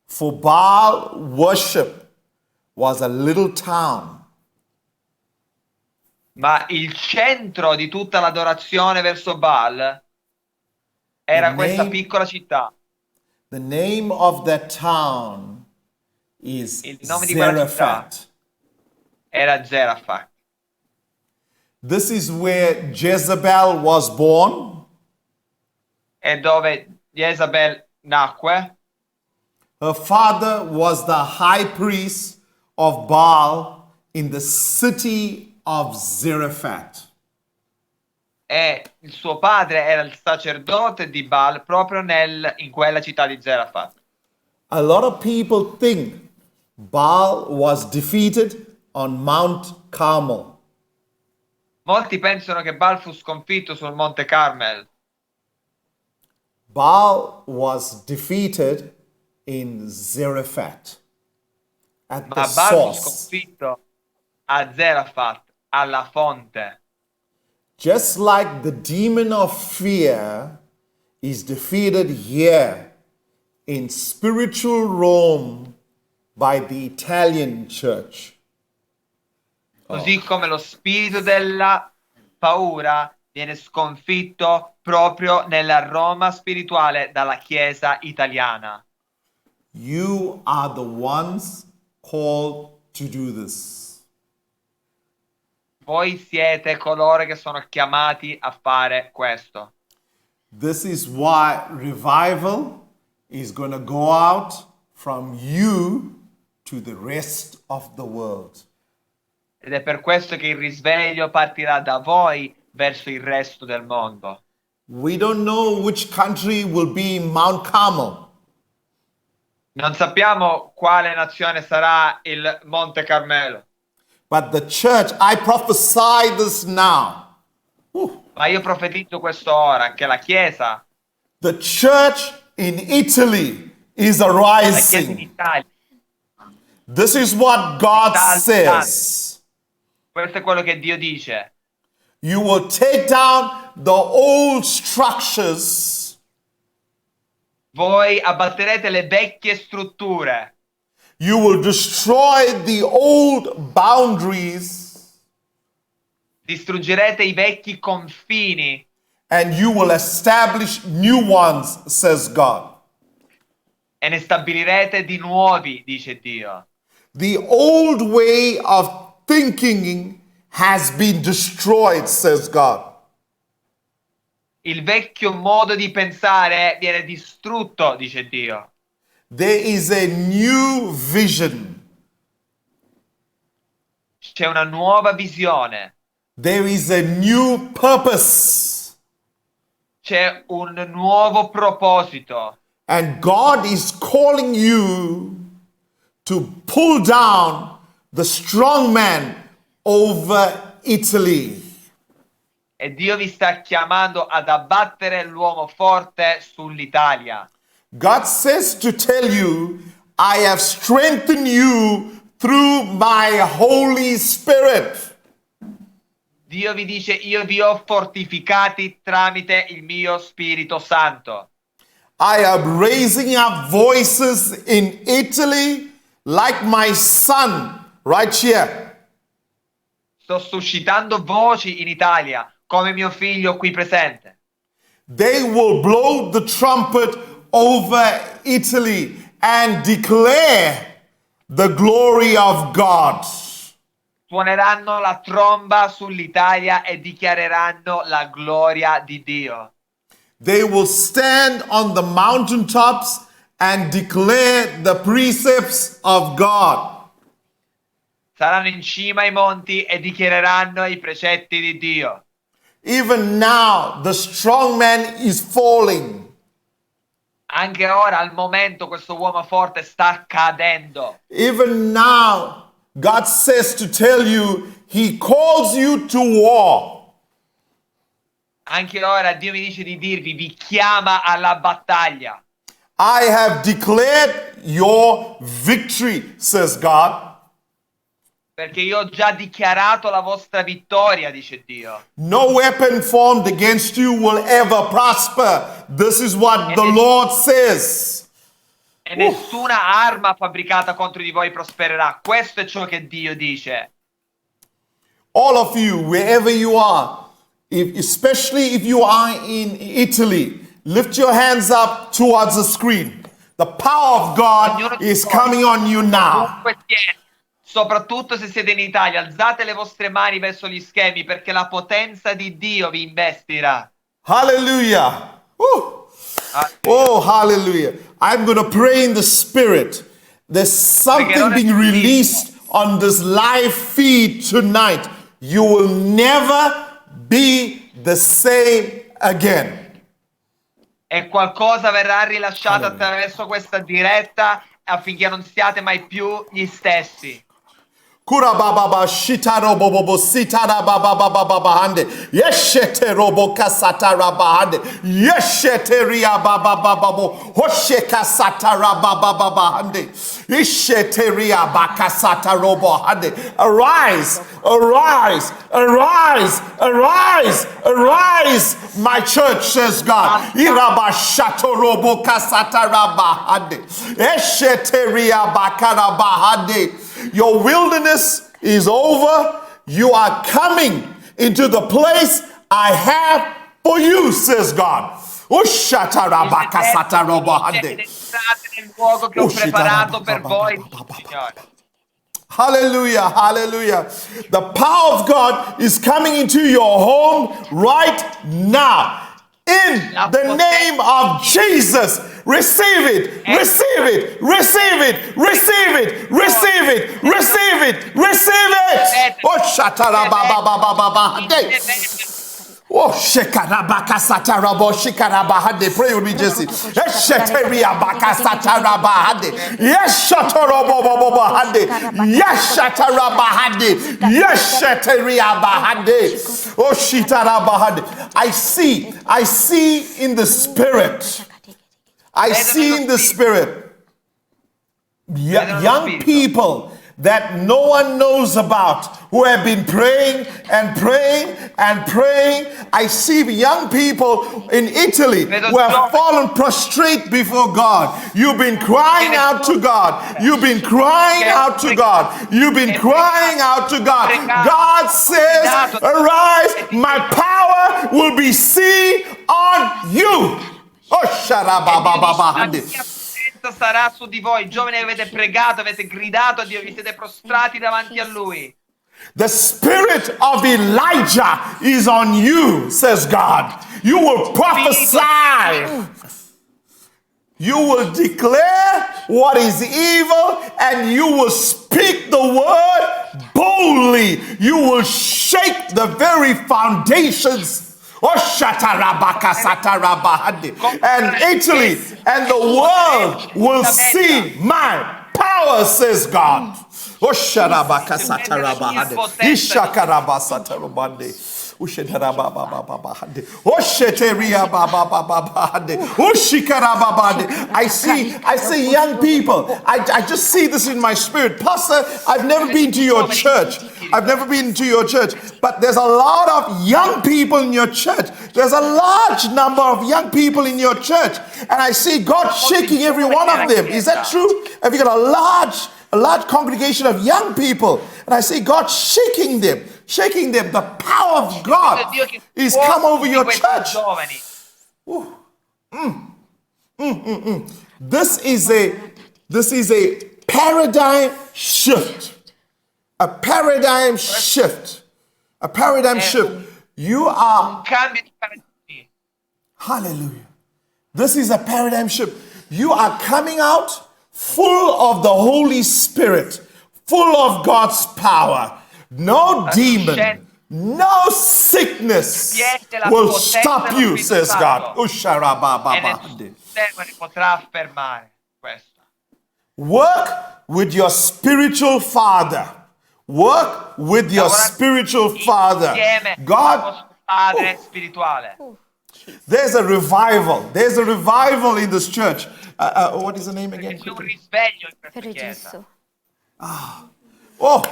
for Baal worship was a little town. Ma il centro di tutta l'adorazione verso Baal era The questa name- piccola città. The name of that town is Il nome di quella Zarephath. Era Zarephath. This is where Jezebel was born. E dove Jezabel nacque. Her father was the high priest of Baal in the city of Zarephath. E il suo padre era il sacerdote di Baal proprio in quella città di Zarephath. A lot of people think Baal was defeated on Mount Carmel. Molti pensano che Baal fu sconfitto sul Monte Carmel, Baal was defeated in Zarephath at the ma Baal fu source. sconfitto a Zarephath, alla fonte. Just like the demon of fear is defeated here in spiritual Rome by the Italian church. Così come lo spirito della paura viene sconfitto proprio nella Roma spirituale dalla Chiesa italiana. You are the ones called to do this. Voi siete coloro che sono chiamati a fare questo. This is why revival is going to go out from you to the rest of the world. Ed è per questo che il risveglio partirà da voi verso il resto del mondo. We don't know which country will be Mount Carmel. Non sappiamo quale nazione sarà il Monte Carmelo, But the church, I prophesy this now. ma io profetizzo questo ora che la Chiesa The church in Italy is la Chiesa in arising. Italia, This is what God Italia. says. questo è quello che Dio dice. You will take down the old structures. Voi abbatterete le vecchie strutture, You will destroy the old boundaries. distruggerete i vecchi confini And you will establish new ones, says God. e ne stabilirete di nuovi, dice Dio. The old way of thinking has been destroyed, says God. Il vecchio modo di pensare viene distrutto, dice Dio. There is a new vision. C'è una nuova visione, There is a new purpose. c'è un nuovo proposito. And God is calling you to pull down the strong man over Italy. E Dio vi sta chiamando ad abbattere l'uomo forte sull'Italia. God says to tell you, I have strengthened you through my Holy Spirit. Dio vi dice, io vi ho fortificati tramite il mio Spirito Santo. I am raising up voices in Italy like my son right here. Sto suscitando voci in Italia, come mio figlio qui presente. They will blow the trumpet over Italy and declare the glory of God. Suoneranno la tromba sull'Italia e dichiareranno la gloria di Dio. They will stand on the mountaintops and declare the precepts of God. Saranno in cima ai monti e dichiareranno i precetti di Dio. Even now, the strong man is falling. Anche ora, al momento, questo uomo forte sta cadendo. Even now, God says to tell you, He calls you to war. Anche ora Dio mi dice di dirvi, vi chiama alla battaglia. I have declared your victory, says God. Perché io ho già dichiarato la vostra vittoria, dice Dio. No weapon formed against you will ever prosper. This is what the Lord says. E nessuna arma fabbricata contro di voi prospererà. Questo è ciò che Dio dice. All of you, wherever you are, especially if you are in Italy, lift your hands up towards the screen. The power of God is coming on you now. Dunque siete, soprattutto se siete in Italia, alzate le vostre mani verso gli schermi perché la potenza di Dio vi investirà. Hallelujah. Woo. Oh, hallelujah. I'm going to pray in the spirit. There's something being released on this live feed tonight. You will never be the same again. E qualcosa verrà rilasciato attraverso questa diretta affinché non siate mai più gli stessi. Kura baba ba shitaro bobo sitara baba baba baba hande yeshete robo kasatara bahande yeshete ria baba baba bo hoshe kasatara baba baba hande yeshete ria bakasata robo hande. Arise, arise, arise, arise, arise, my church, says God. Iraba shato robo kasatara bahande yeshete ria bakara bahande. Your wilderness is over. You are coming into the place I have for you, says God. Siete nel luogo che ho preparato per voi, Signore. Hallelujah, hallelujah. The power of God is coming into your home right now. in the name of Jesus. Receive it, receive it, receive it, receive it, receive it, receive it, receive it. Oh, shatara ba ba ba ba ba ba. Oh, shekarabaka satarabo shikarabahade. Pray with me, Jesse. Esheteria baka satarabahade. Yes, shatarabobobahade. Yes, shatarabahade. Yes, sheteria bahade. Oh, shitarabahade. I see in the spirit. I see in the spirit young people that no one knows about who have been praying and praying and praying. I see young people in Italy who have fallen prostrate before God. You've been crying out to God. You've been crying out to God. You've been crying out to God. God says, arise, my power will be seen on you. Oh, sharabababahande. Sarà su di voi, giovani, avete pregato, avete gridato a Dio, vi siete prostrati davanti a Lui. The spirit of Elijah is on you, says God. You will prophesy. You will declare what is evil and you will speak the word boldly. You will shake the very foundations. Oh, shatarabaka satarabahade. And Italy and the world will see my power, says God. Oh, sharabaka satarabahade. Ishakaraba satarabande. I see young people. I just see this in my spirit. Pastor, I've never been to your church. But there's a lot of young people in your church. There's a large number of young people in your church. And I see God shaking every one of them. Is that true? Have you got a large congregation of young people? And I see God shaking them. The power of God is come over your church. This is a paradigm shift. A paradigm shift. You are, hallelujah. This is a paradigm shift. You are coming out full of the Holy Spirit, full of God's power. No demon, no sickness will stop you, says God. Work with your spiritual father. Work with your spiritual father. God, there's a revival. There's a revival in this church. What is the name again? Paradiso. Oh,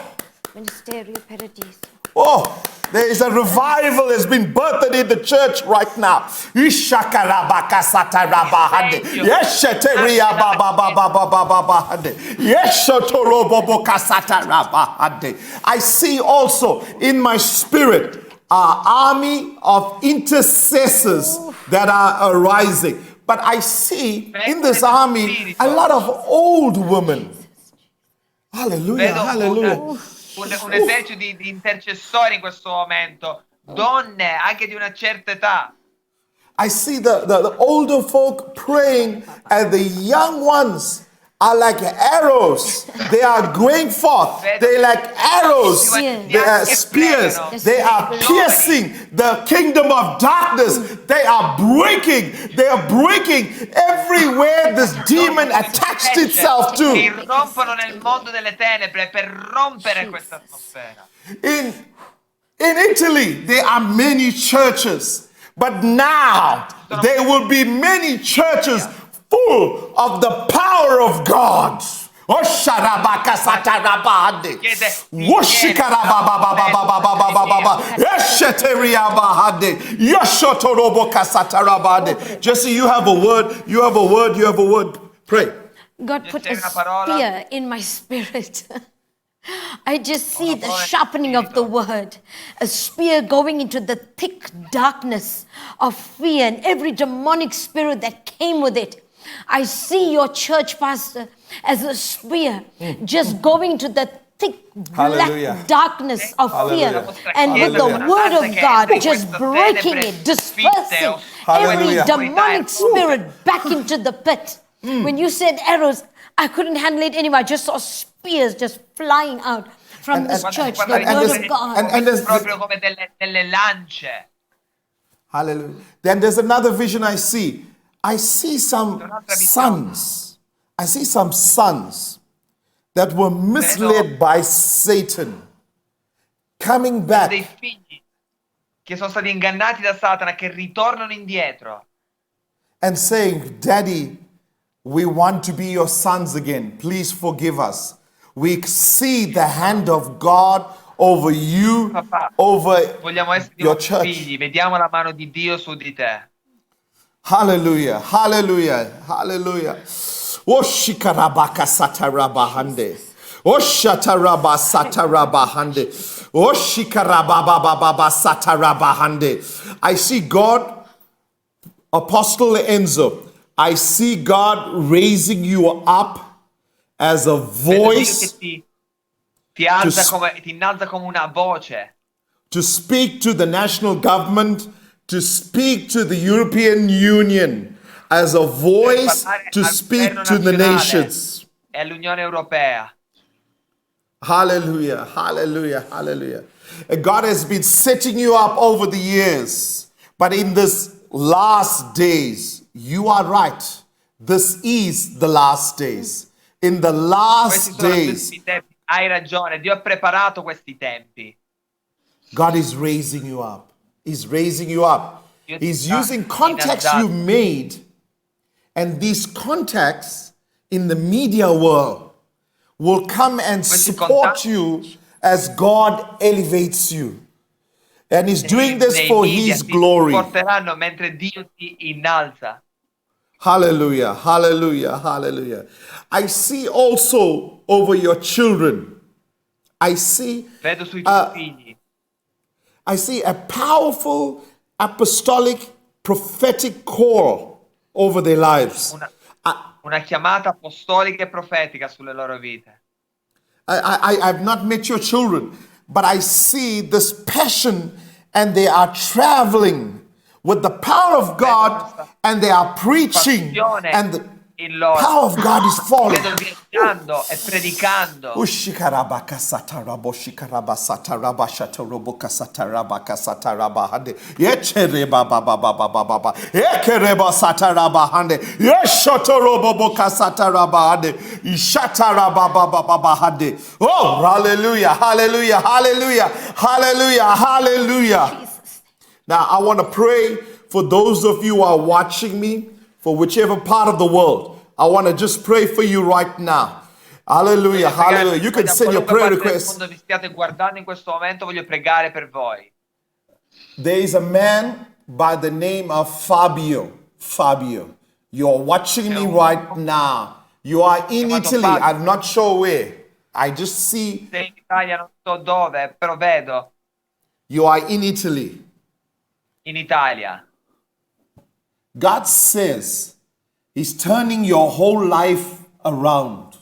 Ministerio Paradiso. oh, there is a revival that's been birthed in the church right now. Ishakarabaka satarabahande. Yesheteria bababababababahande. Yeshotoroboboka satarabahande. I see also in my spirit an army of intercessors that are arising. But I see in this army a lot of old women. Hallelujah, hallelujah. Un esercito di intercessori in questo momento, donne anche di una certa età. I see the older folk praying and the young ones are like arrows. They are going forth. They're like arrows. They are spears. They are piercing the kingdom of darkness. They are breaking. They are breaking everywhere this demon attached itself to. Irrompono nel mondo delle tenebre per rompere questa atmosfera. In Italy, there are many churches, but now there will be many churches full of the power of God. Oh, sharabaka satarabahade. Woshikarabababababababababa. Esheteriabahade. Yoshotoroboka satarabahade. Jesse, you have a word. You have a word. Pray. God put a spear in my spirit. I just see the sharpening of the word. A spear going into the thick darkness of fear and every demonic spirit that came with it. I see your church, Pastor, as a spear, just going to the thick Hallelujah. black darkness of fear, Hallelujah. and with the Hallelujah. word of God Hallelujah. just breaking it, dispersing every Hallelujah. demonic spirit back into the pit. When you said arrows, I couldn't handle it anymore. I just saw spears just flying out from this church, the and word there's- of God. and there's- proprio come delle lance. Hallelujah. Then there's another vision I see. I see some sons. I see some sons that were misled by Satan coming Dei back figli che sono stati ingannati da Satana, che ritornano indietro and saying, Daddy, we want to be your sons again. Please forgive us. We see the hand of God over you, Papà, over vogliamo essere i your vostri church. figli, vediamo la mano di Dio su di te. Hallelujah, hallelujah, hallelujah. Oshikarabaka satarabahande. Oshataraba satarabahande. Oshikarabababa satarabahande. I see God, Apostle Enzo, I see God raising you up as a Vedo Dio voice che ti alza to- ti innalza come una voce to speak to the national government, to speak to the European Union, as a per voice parlare to al speak governo to the nazionale nations. e all'Unione Europea. Hallelujah, hallelujah, hallelujah. And God has been setting you up over the years, but in this last days, you are right. This is the last days. In the Questi last sono gli days, ultimi tempi. Hai ragione, Dio ha preparato questi tempi. God is raising you up. He's raising you up. He's using contacts you made, and these contacts in the media world will come and Questi support contatti- you as God elevates you. And He's doing this Nei for media His ti glory. porteranno mentre Dio ti innalza. Hallelujah, hallelujah, hallelujah. I see also over your children, I see Vedo sui tuoi figli a powerful apostolic prophetic call over their lives. una chiamata apostolica e profetica sulle loro vite. I've not met your children, but I see this passion, and they are traveling with the power of God, and they are preaching, and the in loro. power of God is falling. Vedo viaggiando e predicando. Ushikarabaka satarabo shikaraba sataraba shatarobaka satarabaka sataraba hande yechereba baba baba baba ekereba sataraba hande yeshotoroboka sataraba hande ishataraba baba baba hande. Oh, hallelujah, hallelujah, hallelujah, hallelujah, hallelujah. Jesus. Now, I want to pray for those of you who are watching me, for whichever part of the world. I want to just pray for you right now. Hallelujah, hallelujah. You can send your prayer requests. Quando vi stiate guardando in questo momento, voglio pregare per voi. There is a man by the name of Fabio. Fabio, you're watching me right now. You are in Italy. I'm not sure where. I just see Sei in Italia, non so dove, però vedo you are in Italy. in Italia. God says He's turning your whole life around.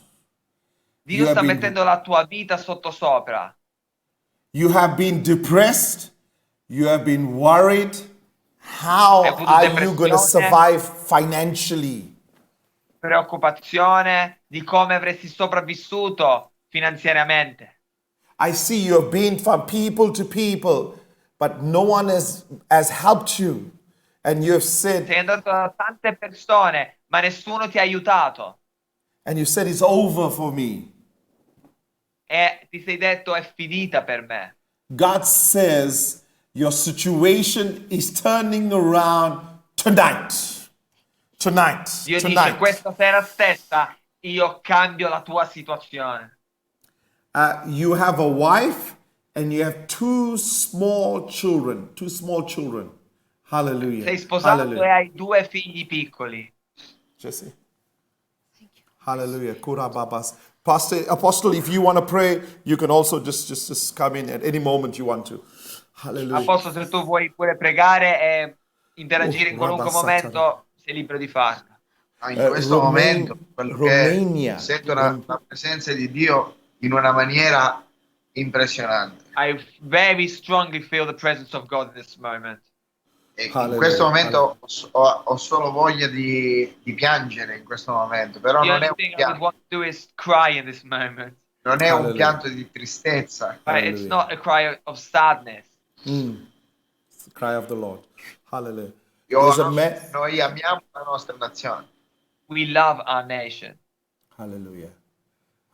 Dio You sta have been- mettendo la tua vita sottosopra. You have been depressed. You have been worried. How Hai avuto are you going to depressione? survive financially? Preoccupazione di come avresti sopravvissuto finanziariamente. I see you have been from people to people, but no one has helped you. And you have said, Sei andato da tante persone, ma nessuno ti ha aiutato. it's over for me. E ti sei detto è finita per me. God says your situation is turning around tonight. Tonight. Dio dice Tonight. questa sera stessa io cambio la tua situazione. You have a wife and you have two small children. Two small children. Hallelujah. Sei sposato e Hallelujah. hai 2 figli piccoli. Jesse. Hallelujah. Kurababas. Pastor, Apostle, if you want to pray, you can also just come in at any moment you want to. Hallelujah. Apostolo, se tu vuoi pure pregare e interagire in qualunque Rabasatana. momento, sei libero di farlo. In questo momento quello Romania. che sento la presenza di Dio in una maniera impressionante. I very strongly feel the presence of God in this moment. E in Hallelujah, questo momento ho solo voglia di piangere in questo momento, però The non only è un thing I would pianto, want to do is cry in this moment. non è un Hallelujah. pianto di tristezza. Right? It's Hallelujah. not a cry of sadness. It's the cry of the Lord. Hallelujah. Io There's a amo- man. Noi amiamo la nostra nazione. We love our nation. Hallelujah.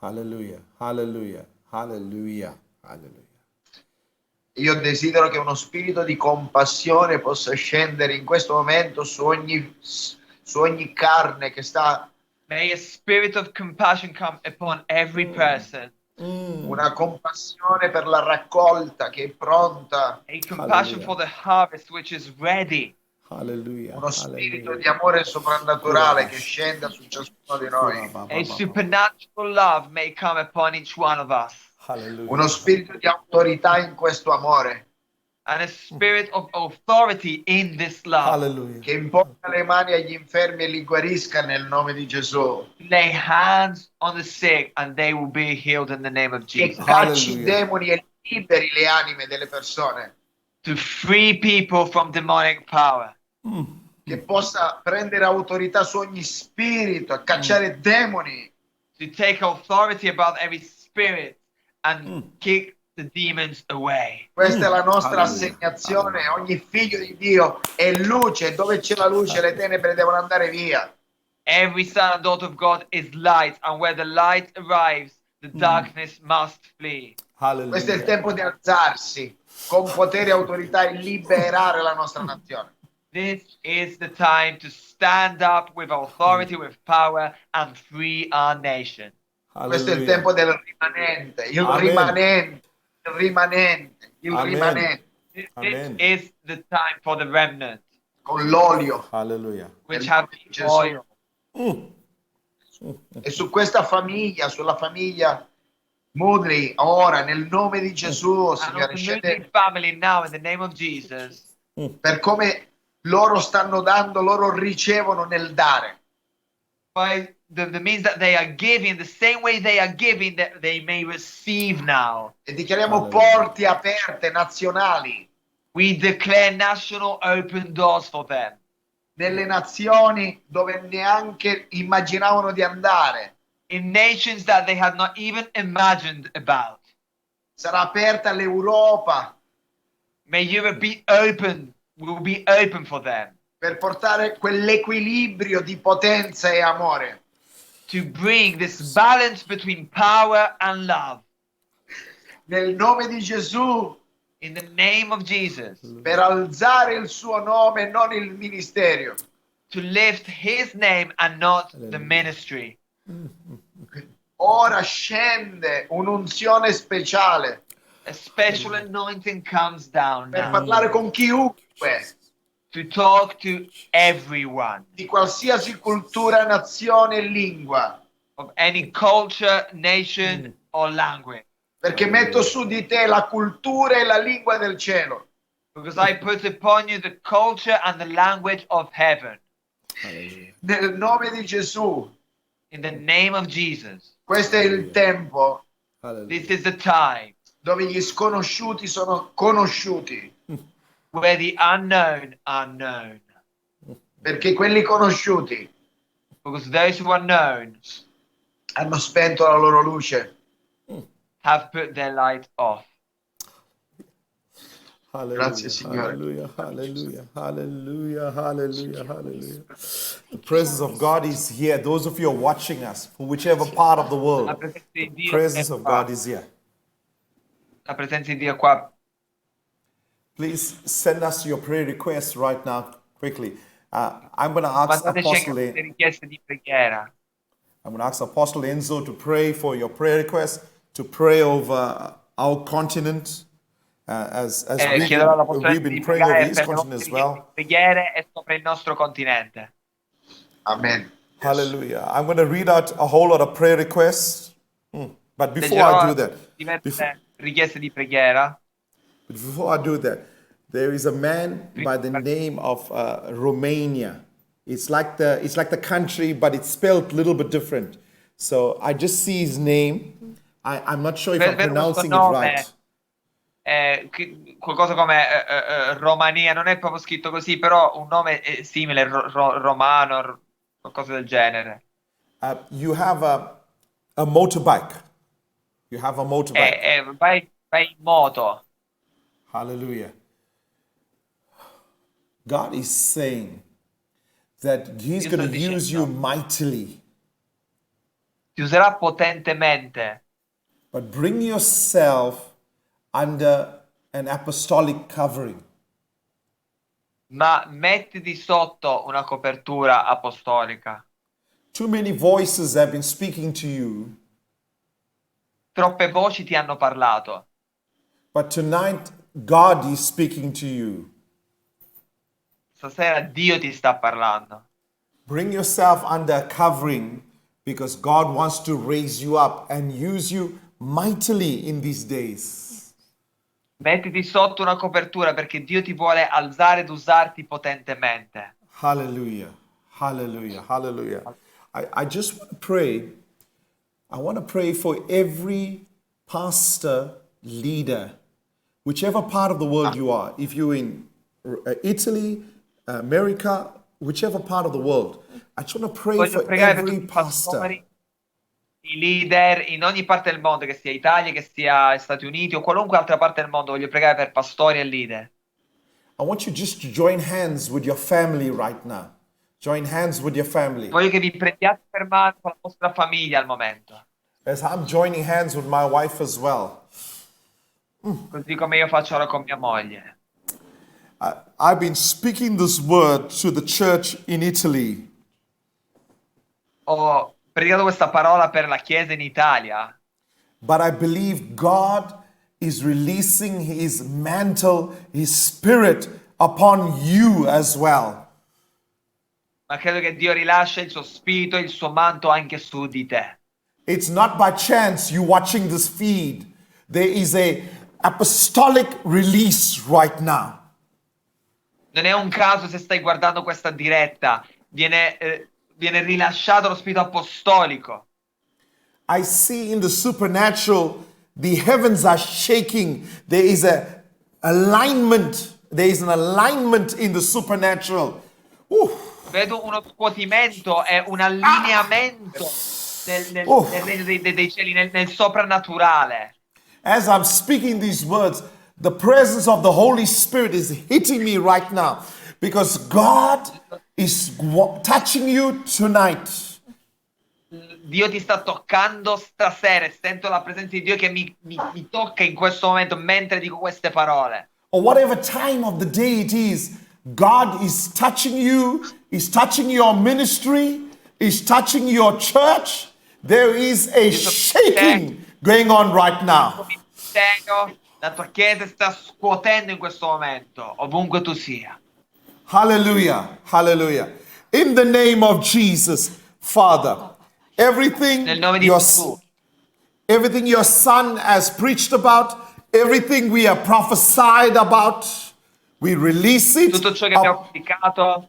Hallelujah. Hallelujah. Hallelujah. Hallelujah. Io desidero che uno spirito di compassione possa scendere in questo momento su ogni carne che sta, May a spirit of compassion come upon every person. una compassione per la raccolta che è pronta, A compassion Hallelujah. for the harvest which is ready. Hallelujah. uno spirito Hallelujah. di amore soprannaturale che scenda su ciascuno di noi, A supernatural love may come upon each one of us. Hallelujah. uno spirito di autorità in questo amore, And a spirit of authority in this love. Hallelujah. che imponga le mani agli infermi e li guarisca nel nome di Gesù, Lay hands on the sick and they will be healed in the name of che Jesus. cacci i Hallelujah. demoni e liberi le anime delle persone, To free people from demonic power. che possa prendere autorità su ogni spirito e cacciare demoni, To take authority about every spirit and kick the demons away. Questa è la nostra Alleluia. assegnazione. Alleluia. Ogni figlio di Dio è luce. Dove c'è la luce, le tenebre devono andare via. Every son and daughter of God is light, and where the light arrives, the darkness must flee. Questo è il Hallelujah. tempo di alzarsi con potere e autorità e liberare la nostra nazione. This is the time to stand up with authority, with power, and free our nation. Questo è il Hallelujah. tempo del rimanente, il Amen. rimanente, il rimanente, il Amen. rimanente, This Amen. is the time for the remnant, con l'olio. Hallelujah. which Nel have nome di the Gesù. oil. E su questa famiglia, sulla famiglia Moodley, ora nel nome di Gesù, And on Signore, the scende Muslim family now, in the name of Jesus, per come loro stanno dando, loro ricevono nel dare. by the means that they are giving, the same way they are giving, that they may receive now. E dichiariamo Alleluia. porte aperte nazionali We declare national open doors for them. nelle nazioni dove neanche immaginavano di andare. In nations that they had not even imagined about. Sarà aperta l'Europa May Europe be open, will be open for them per portare quell'equilibrio di potenza e amore. to bring this balance between power and love. Nel nome di Gesù, In the name of Jesus, per alzare il suo nome, non il ministero. to lift his name and not the ministry. Ora scende un'unzione speciale A special anointing comes down per now parlare con chiunque, to talk to everyone di qualsiasi cultura, nazione e lingua, of any culture, nation, or language. perché metto su di te la cultura e la lingua del cielo. Because I put upon you the culture and the language of heaven. Hallelujah. Nel nome di Gesù, In the name of Jesus. questo è il tempo Hallelujah. This is the time dove gli sconosciuti sono conosciuti, where the unknown are known. perché quelli conosciuti Because those who are known hanno spento la loro luce. have put their light off. Hallelujah. Grazie, Signore. Hallelujah. Hallelujah. Hallelujah. Hallelujah. Hallelujah. The presence of God is here. Those of you who are watching us from whichever part of the La world, presenza di the Dio presence è of qua. God is here. La presenza di Dio è qua. Please send us your prayer requests right now, quickly. I'm going to ask Mandateci Apostle, anche le richieste di preghiera. I'm going to ask Apostle Enzo to pray for your prayer requests, to pray over our continent, as Chiederò all'Apostolo we've di been praying over pregare his per le continent vostre as well. preghiere e sopra il nostro continente. Amen. Hallelujah. I'm going to read out a whole lot of prayer requests. But before I do that, diverse richieste di preghiera. before I do that, there is a man by the name of Romania. It's like the country, but it's spelled a little bit different. So I just see his name. I'm not sure if I'm Vedo questo pronouncing it nome, right. qualcosa come Romania, non è proprio scritto così, però un nome simile, romano, qualcosa del genere. You have a motorbike. You have a motorbike. Vai in moto. Hallelujah. God is saying that He's Dio going sta to use you dicendo, mightily, ti userà potentemente, but bring yourself under an apostolic covering. ma mettiti sotto una copertura apostolica. Too many voices have been speaking to you, Troppe voci ti hanno parlato, but tonight God is speaking to you. stasera Dio ti sta parlando. Bring yourself under a covering because God wants to raise you up and use you mightily in these days. Mettiti sotto una copertura perché Dio ti vuole alzare ed usarti potentemente. Hallelujah. Hallelujah. Hallelujah. I just want to pray. I want to pray for every pastor, leader, whichever part of the world you are. If you're in Italy, America, whichever part of the world, I just want to pray Voglio for pregare per every tutti i pastor. pastori, i leader in ogni parte del mondo, che sia Italia, che sia Stati Uniti o qualunque altra parte del mondo. Voglio pregare per pastori e leader. I want you just to join hands with your family right now. Join hands with your family. Voglio che vi prendiate per mano con la vostra famiglia al momento, As I'm joining hands with my wife as well. così come io faccio ora con mia moglie. I've been speaking this word to the church in Italy. Ho predicato questa parola per la Chiesa in Italia, But I believe God is releasing His mantle, His Spirit upon you as well. ma credo che Dio rilascia il suo spirito, il suo manto anche su di te. It's not by chance you watching this feed. There is a apostolic release right now. Non è un caso se stai guardando questa diretta, viene rilasciato lo spirito apostolico. I see in the supernatural, the heavens are shaking. There is a alignment. There is an alignment in the supernatural. Ooh. Vedo uno scuotimento e un allineamento nel regno dei cieli, nel soprannaturale. As I'm speaking these words, the presence of the Holy Spirit is hitting me right now because God is touching you tonight. Dio ti sta toccando stasera e sento la presenza di Dio che mi tocca in questo momento mentre dico queste parole. Or whatever time of the day it is, God is touching you, is touching your ministry, is touching your church. There is a shaking going on right now. La tua chiesa sta scuotendo in questo momento, ovunque tu sia. Hallelujah, hallelujah. In the name of Jesus, Father, everything Nel nome di your, Gesù, everything your son has preached about, everything we have prophesied about, we release it. tutto ciò che abbiamo predicato,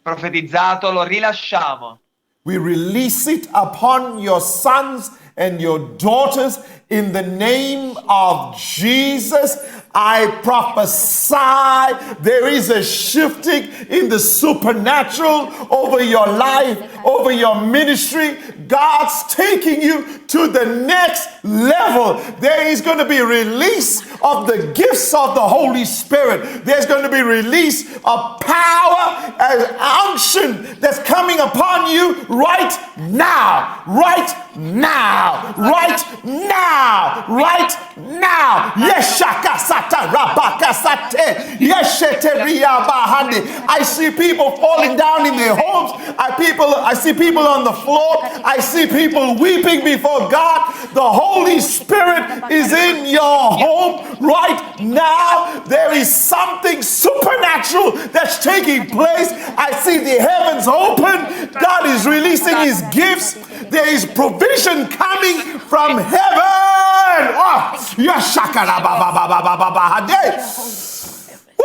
profetizzato, lo rilasciamo. We release it upon your sons and your daughters in the name of Jesus. I prophesy there is a shifting in the supernatural over your life, over your ministry. God's taking you to the next level. There is going to be a release of the gifts of the Holy Spirit. There's going to be release of power and unction that's coming upon you right now, right now, right now, right now. Yeshakasata rabakasate. Yesheteriabahande. I see people falling down in their homes. I see people on the floor. I see people weeping before God. The Holy Spirit is in your home right now. There is something supernatural that's taking place. I see the heavens open. God is releasing His gifts. There is provision coming from heaven.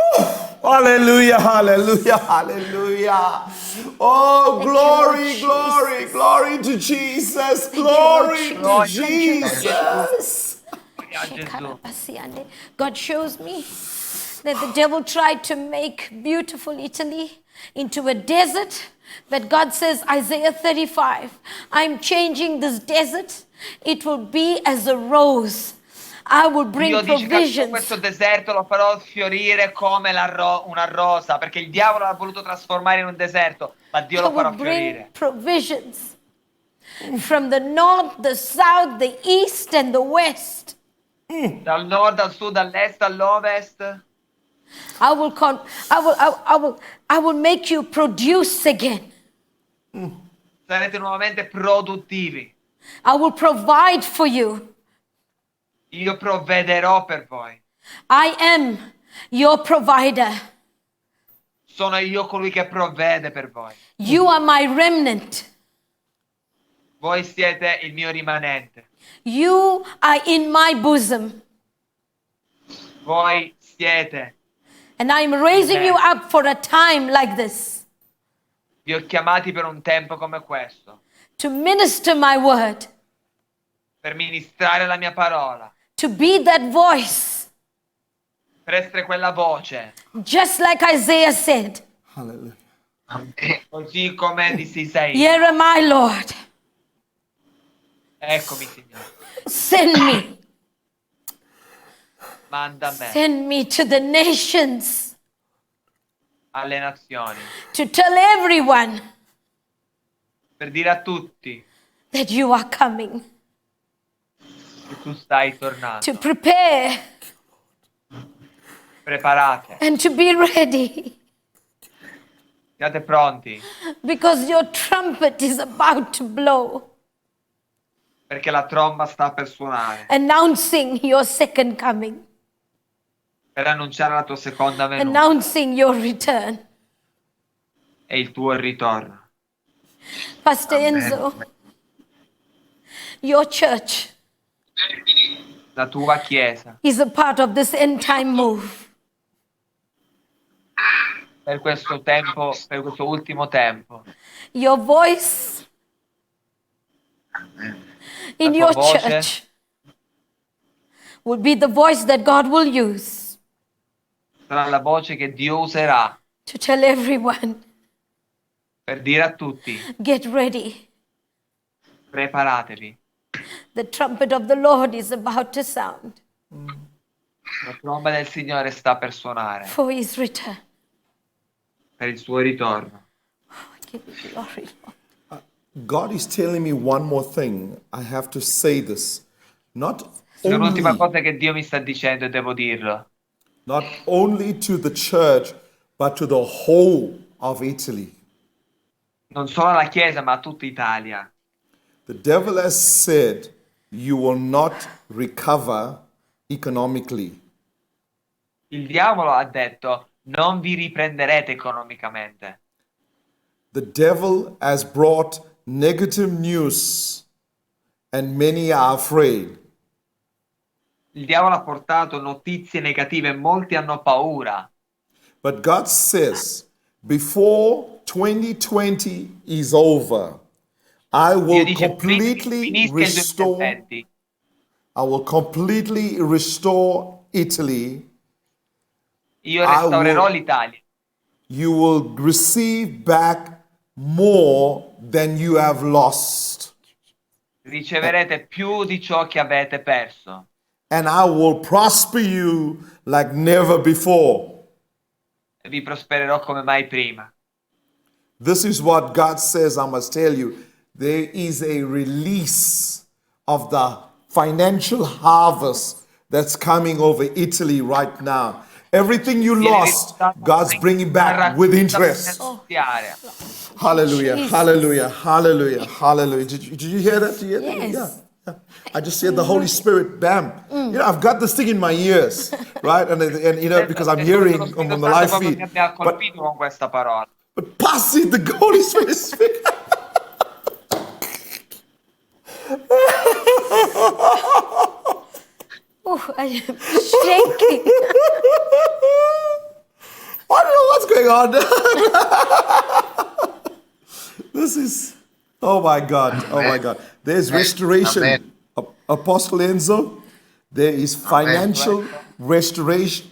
Oh, Hallelujah, hallelujah, hallelujah. Oh, Thank you, glory, Lord glory, Jesus. glory to Jesus. Thank you, Lord Glory Jesus. to Thank you, Lord Jesus. Gloria a Gesù. God shows me that the devil tried to make beautiful Italy into a desert. But God says, Isaiah 35, I'm changing this desert. It will be as a rose. I will bring Dio dice che provisions. questo deserto lo farò fiorire come una rosa, perché il diavolo l'ha voluto trasformare in un deserto, ma Dio I lo farà will bring fiorire. provisions from the north, the south, the east, and the west. Dal nord al sud, dall'est all'ovest, I will make you produce again. sarete nuovamente produttivi. I will provide for you. Io provvederò per voi. I am your provider. Sono io colui che provvede per voi. You are my remnant. Voi siete il mio rimanente. You are in my bosom. Voi siete. And I'm raising you up for a time like this Vi ho chiamati per un tempo come questo, to minister my word, per ministrare la mia parola, to be that voice, per essere quella voce, just like Isaiah said, Hallelujah. così come disse Isaia. Here am I, Lord. Eccomi, Signore, Send me. manda me Send me to the nations alle nazioni, to tell everyone per dire a tutti that you are coming, che tu stai tornando. to prepare Preparate, and to be ready, siate pronti, because your trumpet is about to blow, perché la tromba sta per suonare, announcing your second coming, per annunciare la tua seconda venuta announcing your return. e il tuo ritorno. Pastor Enzo, your church La tua chiesa, is a part of this end time move. per questo tempo, per questo ultimo tempo, Your voice in La your tua voce church will be the voice that God will use sarà la voce che Dio userà to tell everyone, per dire a tutti: get ready. preparatevi, The trumpet of the Lord is about to sound la tromba del Signore sta per suonare for his return. per il suo ritorno. Give you glory, Lord. God is telling me one more thing. I have to say this. Not È un'ultima only, cosa che Dio mi sta dicendo e devo dirlo. not only to the church, but to the whole of Italy. Non solo alla Chiesa, ma a tutta Italia. The devil has said you will not recover economically. Il diavolo ha detto: non vi riprenderete economicamente. The devil has brought negative news, and many are afraid. Il diavolo ha portato notizie negative e molti hanno paura. But God says, before 2020 is over, I Dio will dice: prima che completely finisca il restore, 2020, I will completely restore Italy. io I restaurerò will- l'Italia. You will receive back more than you have lost. Riceverete più di ciò che avete perso. And I will prosper you like never before. E vi prospererò come mai prima. This is what God says, I must tell you. There is a release of the financial harvest that's coming over Italy right now. Everything you lost, God's bringing back with interest. Hallelujah, Jesus. hallelujah, hallelujah, hallelujah. Did you hear that? Did you hear that? Yes. Yeah. I just said the Holy Spirit, bam. You know, I've got this thing in my ears, right? And you know, because I'm hearing on the live feed. Mi ha colpito con questa parola. But pass it, the Holy Spirit is speaking. Oh, I am shaking. I going on? This is, oh my God, oh my God. There's Amen. restoration. Amen. Apostle Enzo, there is financial restoration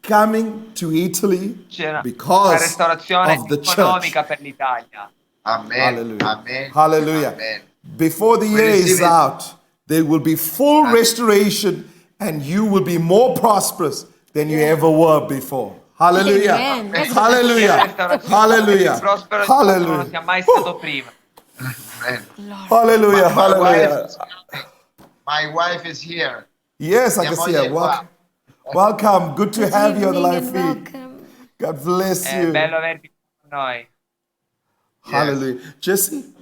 coming to Italy C'è una because restaurazione of the church. economica per l'Italia. Amen. Hallelujah. Amen. Hallelujah. Amen. Before the We year receive is it. out, there will be full restoration and you will be more prosperous than you ever were before. Hallelujah. Amen. That's C'è una Hallelujah. restaurazione Hallelujah. prospero come non Hallelujah. sia mai stato prima. Amen. Hallelujah. My Hallelujah. My wife is here. Yes, I Mia can see moglie it. è qua. Welcome. Good to Good have you on the evening live and feed. welcome. God bless È you. bello averti con noi. Hallelujah. Jesse,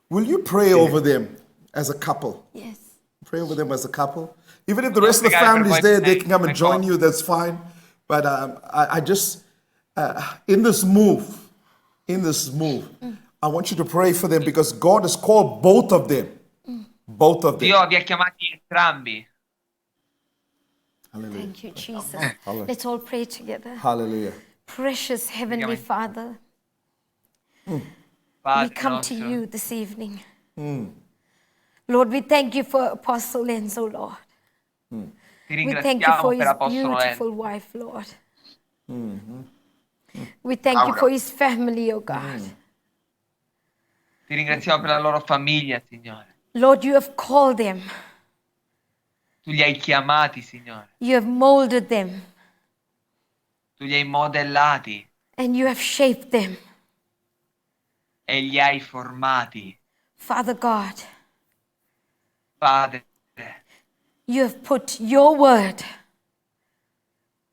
will you pray over them as a couple? Yes. Pray over them as a couple. Even if the rest of the pregare per family is voi there, they come can come and join coppia. you, that's fine. But I just, in this move, I want you to pray for them because God has called both of them. Both of them. Dio vi ha chiamati entrambi. Hallelujah. Thank you, Jesus. Hallelujah. Let's all pray together. Hallelujah. Precious Heavenly Father, we Padre come to nostro. you this evening. Lord, we thank you for Apostle Enzo, Lord. Ti We thank you for ringraziamo per his Apostolo beautiful Enzo. wife, Lord. We thank you for his family, oh God. Ti ringraziamo per la loro famiglia, Signore. Lord, you have called them. Tu li hai chiamati, Signore. You have molded them. Tu li hai modellati And you have shaped them. e li hai formati. Father God, Padre, you have put your word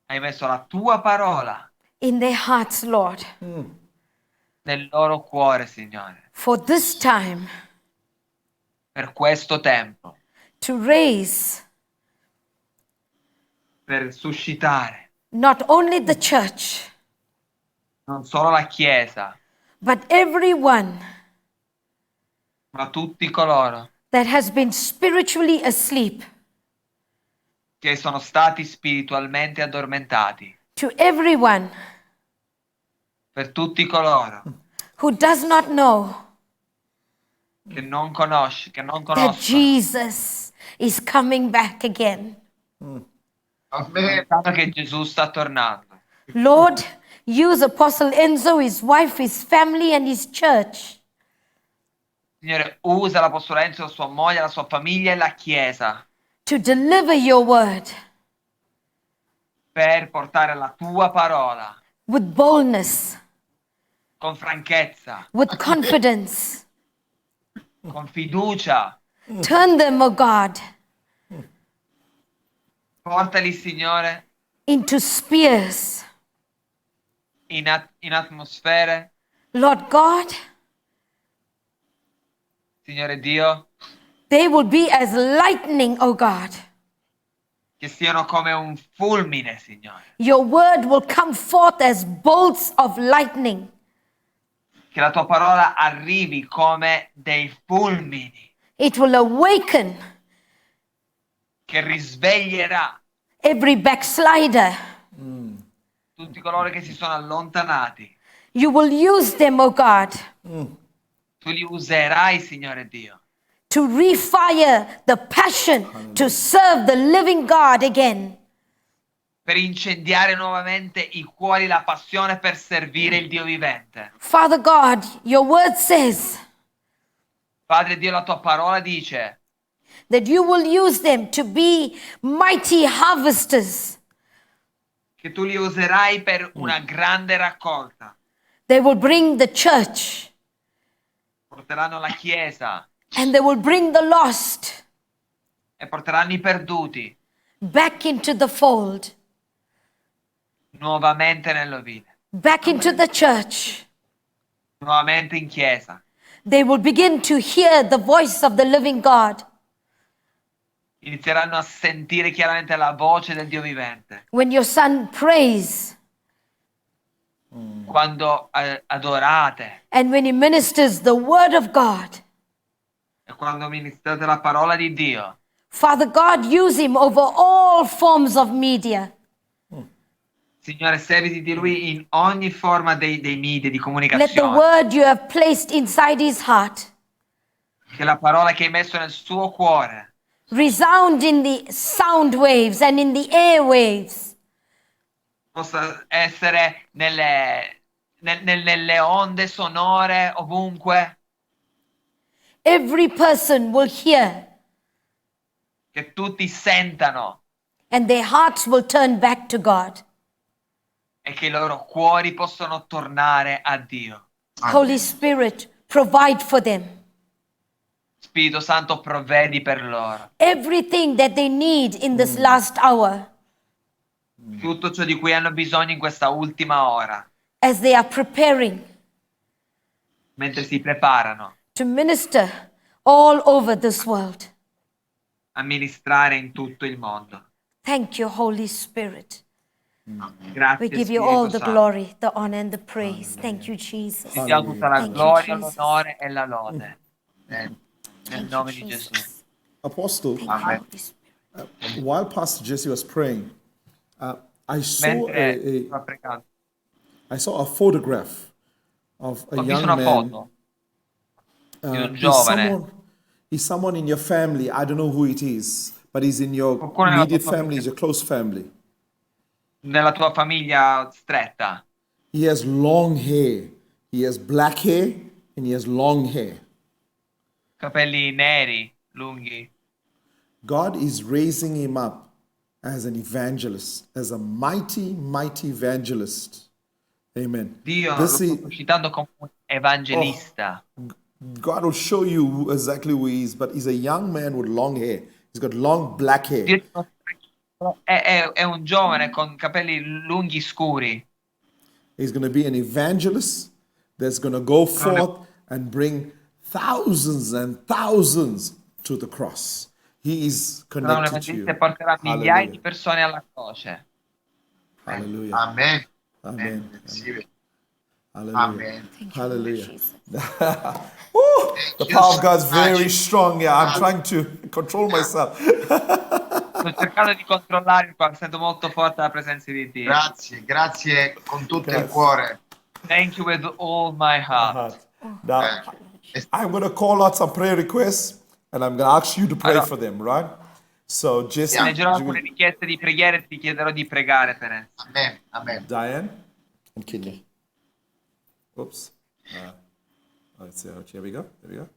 hai messo la tua parola in their hearts, Lord, nel loro cuore, Signore, for this time per questo tempo, to raise per suscitare not only the church, non solo la Chiesa, but everyone ma tutti coloro that has been spiritually asleep, che sono stati spiritualmente addormentati, to everyone per tutti coloro who does not know che non conosci, che non that conoscono, Jesus is coming back again. Amen. sanno che Gesù sta tornando. Lord, use Apostle Enzo, his wife, his family, and his church Signore, usa l'Apostolo Enzo, sua moglie, la sua famiglia e la Chiesa to deliver your word per portare la tua parola with boldness, con franchezza, with confidence. con fiducia. Turn them, O God, Portali, Signore, into spears. in atmosfere, Lord God, Signore Dio, they will be as lightning, O God. che siano come un fulmine, Signore. Your word will come forth as bolts of lightning. Che la tua parola arrivi come dei fulmini, It will awaken che risveglierà every backslider. tutti coloro che si sono allontanati. You will use them, O God, Tu li userai, Signore Dio, to refire the passion to serve the living God again. per incendiare nuovamente i cuori, la passione per servire il Dio vivente. Father God, your word says Padre Dio, la tua parola dice that you will use them to be mighty harvesters. che tu li userai per una grande raccolta. They will bring the church Porteranno la Chiesa and they will bring the lost e porteranno i perduti back into the fold, nuovamente nell'ovile, back into the church. nuovamente in Chiesa. They will begin to hear the voice of the living God. Inizieranno a sentire chiaramente la voce del Dio vivente. When your son prays Quando adorate and when he ministers the word of God, e quando ministrate la parola di Dio, Father God, use him over all forms of media. Signore, serviti di Lui in ogni forma dei media, di Let the comunicazione. word you have placed inside his heart Che la parola che hai messo nel suo cuore resound in the sound waves and in the air waves. possa essere nelle onde sonore ovunque, Every person will hear che tutti sentano and their hearts will turn back to God. e che i loro cuori possano tornare a Dio. Holy Spirit, provide for them Spirito Santo, provvedi per loro everything that they need in this last hour tutto ciò di cui hanno bisogno in questa ultima ora, as they are preparing mentre si preparano to minister all over this world. a ministrare in tutto il mondo. Thank you, Holy Spirit. Grazie, We give you Spirito all the Santo. glory, the honor, and the praise. Thank you, Jesus. Ti diamo tutta la Thank you, gloria, Jesus. l'onore e la lode. Amen. Nel Thank nome you, di Gesù. Jesus. Apostle, Thank you, Amen. Holy Spirit. while Pastor Jesse was praying, I saw Mentre a sto pregando, I saw a photograph of a ho visto young una man. foto di un He's giovane. someone in your family. I don't know who it is, but he's in your Qualcuno nella immediate tua family, famiglia. he's your close family. Nella tua famiglia stretta. He has long hair. He has black hair and he has long hair. Capelli neri, lunghi. God is raising him up as an evangelist, as a mighty, mighty evangelist. Amen. Dio lo This sta is, suscitando come un evangelista. God will show you exactly who he is, but he's a young man with long hair. He's got long black hair. Dio ti mostra- è un giovane con capelli lunghi scuri. He's going to be an evangelist that's going to go forth and bring thousands and thousands to the cross. He is Sarà un connected to evangelista you. e porterà migliaia di Hallelujah. persone alla croce. Hallelujah. Amen. Amen. Receive it. Hallelujah. Amen. Thank you, Lord Hallelujah. Jesus. Woo! The you power so of God's very much. strong. Yeah, I'm trying to control myself. Sto cercando di controllare qua, sento molto forte la presenza di Dio. Grazie, grazie con tutto il Grazie. cuore. Thank you with all my heart. Now, Eh, I'm going to call out some prayer requests and I'm going to ask you to pray Allora. for them, right? So, Jesse, Leggerò you alcune will- richieste di preghiera e ti chiederò di pregare per esse. Amen. Amen. Diane and Kidney. Oops. Let's see. Here we go. There we go.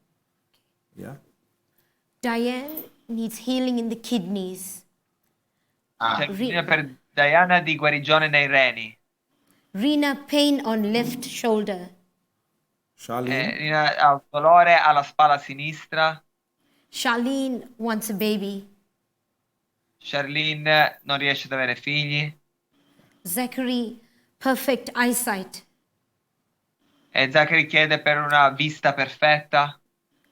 Yeah. Diane needs healing in the kidneys. Ah, C'è bisogno per Diana di guarigione nei reni. Rena, pain on left shoulder. Charlene. Rina ha un dolore alla spalla sinistra. Charlene wants a baby. Charlene non riesce ad avere figli. Zachary, perfect eyesight. E Zachary chiede per una vista perfetta.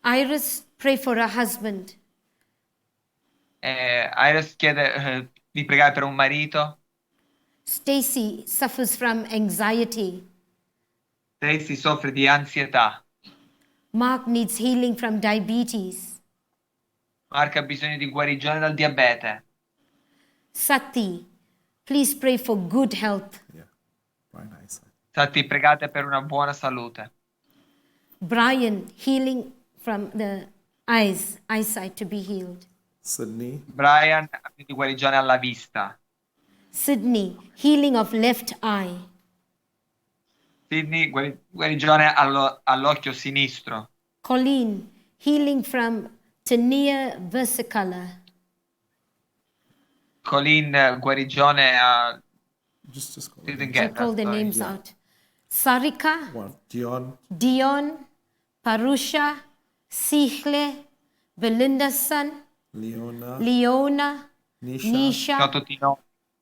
Iris, pray for her husband. Iris chiede di pregare per un marito. Stacy suffers from anxiety. Tracy soffre di ansietà. Mark needs healing from diabetes. Mark ha bisogno di guarigione dal diabete. Sati, please pray for good health. Yeah. Brian eyesight. Stati pregate per una buona salute. Brian, healing from the eyesight to be healed. Sydney. Brian ha bisogno di guarigione alla vista. Sydney, healing of left eye. Sydney, guarigione all'occhio sinistro. Colleen, healing from tinea versicolor. Colin, guarigione a... Just call Didn't it. get I'll call that, the sorry. names out. Sarika, One. Dion. Dion, Parusha, Sichle, Belinda's son, Leona. Leona, Nisha. Nisha, Sono tutti no.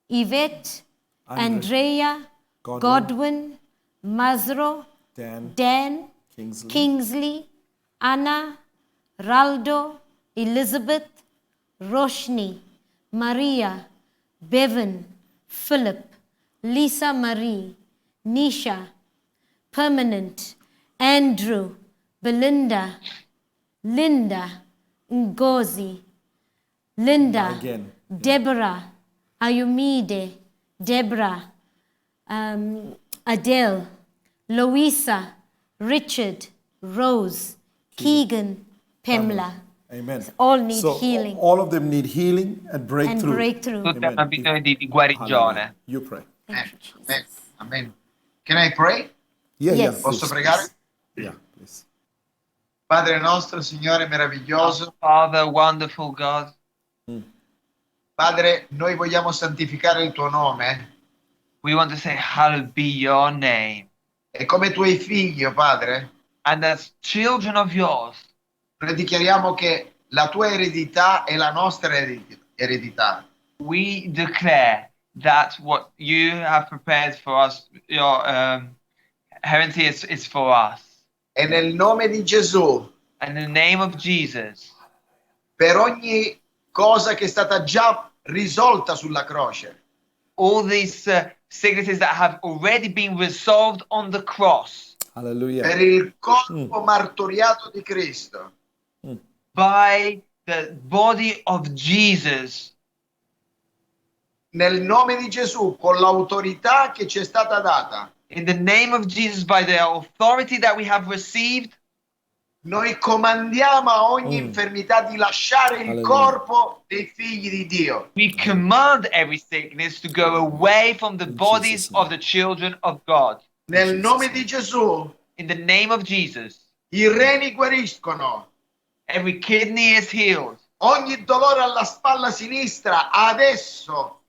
Yvette, Andre, Andrea, Godwin, Godwin, Mazro, Dan. Dan, Kingsley. Kingsley, Anna, Raldo, Elizabeth, Roshni, Maria, Bevan, Philip, Lisa Marie, Nisha, Permanent, Andrew, Belinda, Linda, Ngozi, Linda, Again. Deborah, Ayumide, Deborah, Adele, Louisa, Richard, Rose, Keegan, Pamela. Amen. All need So healing all of them need healing and and breakthrough. breakthrough. Tutti hanno Amen. bisogno di Hallelujah. guarigione. You pray. Thank you, Amen. Jesus. Amen. Can I pray? Yeah, Yes. Posso please, pregare? please. Yeah, please. Padre nostro, Signore meraviglioso, Father, wonderful God, Padre, noi vogliamo santificare il tuo nome we want to say, hallowed be your name. e come tuoi figli, oh Padre, And as children of yours, noi dichiariamo che la tua eredità è la nostra eredità. we declare that what you have prepared for us, your heritage is for us. E nel nome di Gesù, And in the name of Jesus, per ogni cosa che è stata già risolta sulla croce, all these sicknesses that have already been resolved on the cross Hallelujah. per il corpo martoriato di Cristo, by the body of Jesus, nel nome di Gesù, con l'autorità che ci è stata data, in the name of Jesus, by the authority that we have received, noi comandiamo a ogni infermità di lasciare il Alleluia. corpo dei figli di Dio. we command every sickness to go away from the In bodies Jesus' name. of the children of God. Nel Jesus' nome name. di Gesù, In the name of Jesus, i reni guariscono, every kidney is healed. ogni dolore alla spalla sinistra adesso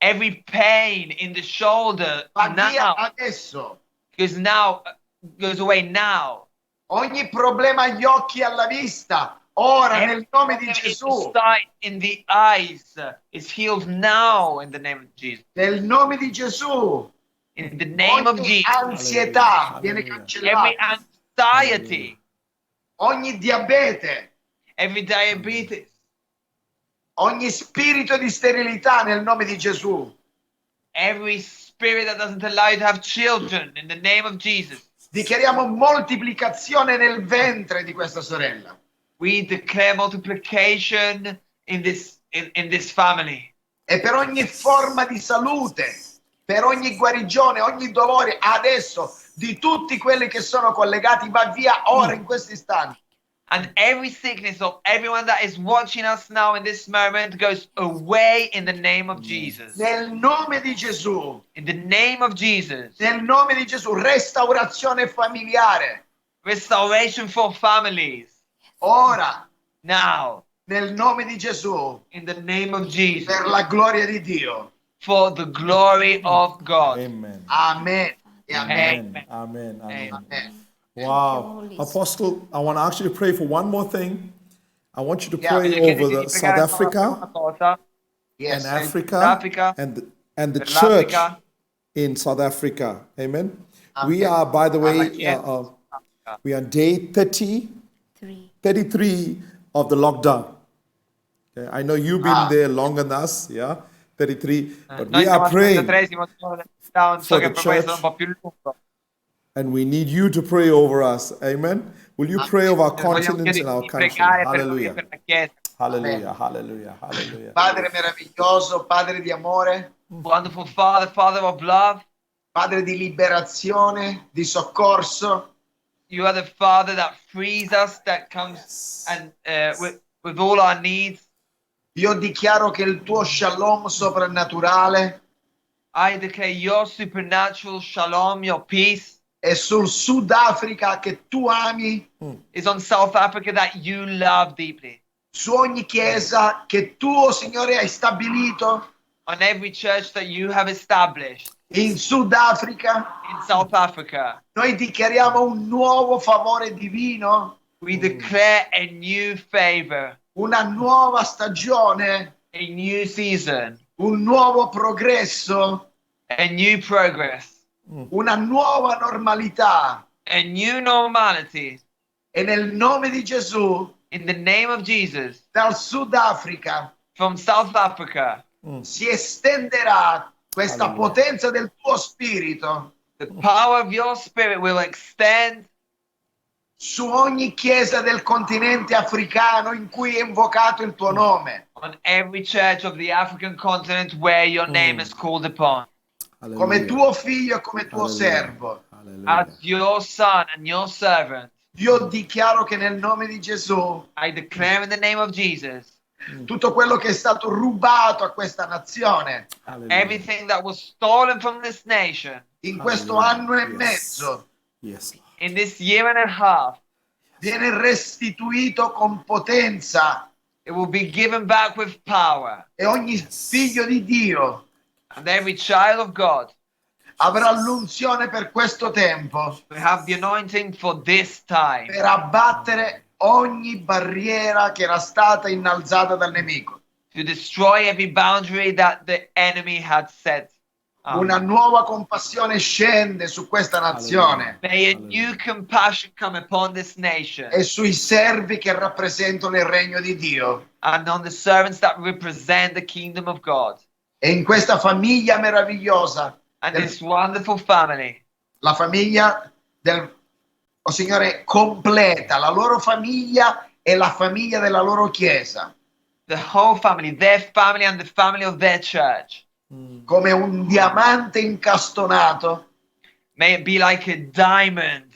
Every pain in the shoulder va via now adesso. goes away now. Ogni problema agli occhi e alla vista, ora Every nel nome di problem in Gesù, the sight, in the eyes, is healed now in the name of Jesus. nel nome di Gesù, In the name of ogni Jesus, ansietà Alleluia. viene every cancellata, anxiety, ogni diabete, every diabetes, ogni spirito di sterilità nel nome di Gesù. every spirit that doesn't allow you to have children, in the name of Jesus, Dichiariamo moltiplicazione nel ventre di questa sorella. we declare multiplication in this family. E per ogni forma di salute, per ogni guarigione, ogni dolore, adesso, di tutti quelli che sono collegati, va via ora in questo istante. And every sickness of everyone that is watching us now in this moment goes away in the name of Jesus. Nel nome di Gesù, In the name of Jesus. nel nome di Gesù, restaurazione familiare. Restoration for families. Ora, Now, nel nome di Gesù, in the name of Jesus. per la gloria di Dio. For the glory of God. Amen. Amen. E Amen. amen. Amen. Amen. Amen. Wow. Holy Apostle, I want to ask you to pray for one more thing. I want you to Yeah, pray you over the South Africa Yes. and Africa Africa, and the per church l'Africa. in South Africa. Amen. Amen. We are, by the way, Chiesa. we are on day 3. 33 of the lockdown. Okay, I know you've been Ah. there longer than us, yeah, 33. But Noi we siamo are al praying, 33esimo giorno del lockdown, so for che the per questo è church. un po' più lungo. and we need you to pray over us. Amen. Will you pray over our Vogliamo continent chiedere and our di country? pregare Hallelujah. per la Chiesa. Hallelujah. Hallelujah. Hallelujah. Padre meraviglioso, Padre di amore, Wonderful Father, Father of love. Padre di liberazione, di soccorso. You are the Father that frees us, that comes and with all our needs. Io dichiaro che il tuo shalom soprannaturale I declare your supernatural shalom, your peace, è sul Sudafrica che tu ami, is on South Africa that you love deeply. su ogni chiesa che tu, oh Signore, hai stabilito On every church that you have established in Sudafrica. in South Africa. Noi dichiariamo un nuovo favore divino, We declare a new favor, una nuova stagione, a new season, un nuovo progresso, a new progress, una nuova normalità. a new normality. E nel nome di Gesù, In the name of Jesus, dal Sudafrica from South Africa, si estenderà questa Alleluia. potenza del tuo spirito the power of your spirit will extend su ogni chiesa del continente africano in cui è invocato il tuo nome. on every church of the African continent where your name is called upon. come tuo figlio e come tuo Hallelujah. servo. Hallelujah. As your son and your servant, Io dichiaro che nel nome di Gesù I declare in the name of Jesus, tutto quello che è stato rubato a questa nazione Hallelujah. everything that was stolen from this nation in questo Hallelujah. anno e Yes. mezzo Yes, Lord. in this year and a half, viene restituito con potenza, it will be given back with power. e ogni figlio di Dio And every child of God avrà l'unzione per questo tempo, will have the anointing for this time per abbattere ogni barriera che era stata innalzata dal nemico. to destroy every boundary that the enemy had set. Una nuova compassione scende su questa nazione May a new compassion come upon this nation e sui servi che rappresentano il regno di Dio. and on the servants that represent the kingdom of God. E in questa famiglia meravigliosa, And this wonderful family, la famiglia del Signore completa la loro famiglia e la famiglia della loro chiesa, the whole family, their family and the family of their church, come un diamante incastonato may it be like a diamond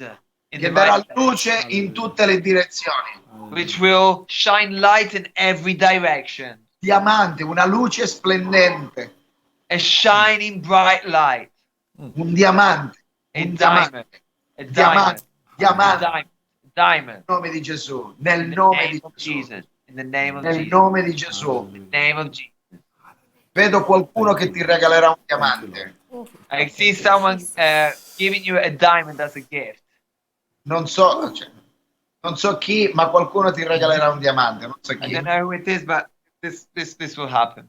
in che the darà right place, luce in tutte le direzioni. which will shine light in every direction. Diamante, una luce splendente, A shining bright light. un diamante, A un diamond. diamante, A diamond. diamante, A diamante, diamond. Diamond. nel nome di Gesù, nel In the nome name di of Gesù, Jesus. In the name of nel Jesus. nome di Gesù. In the name of Jesus. Vedo qualcuno che ti regalerà un diamante. I see someone giving you a diamond as a gift. Non so, non so chi, ma qualcuno ti regalerà un diamante. Non so I chi. don't know who it is, but this will happen.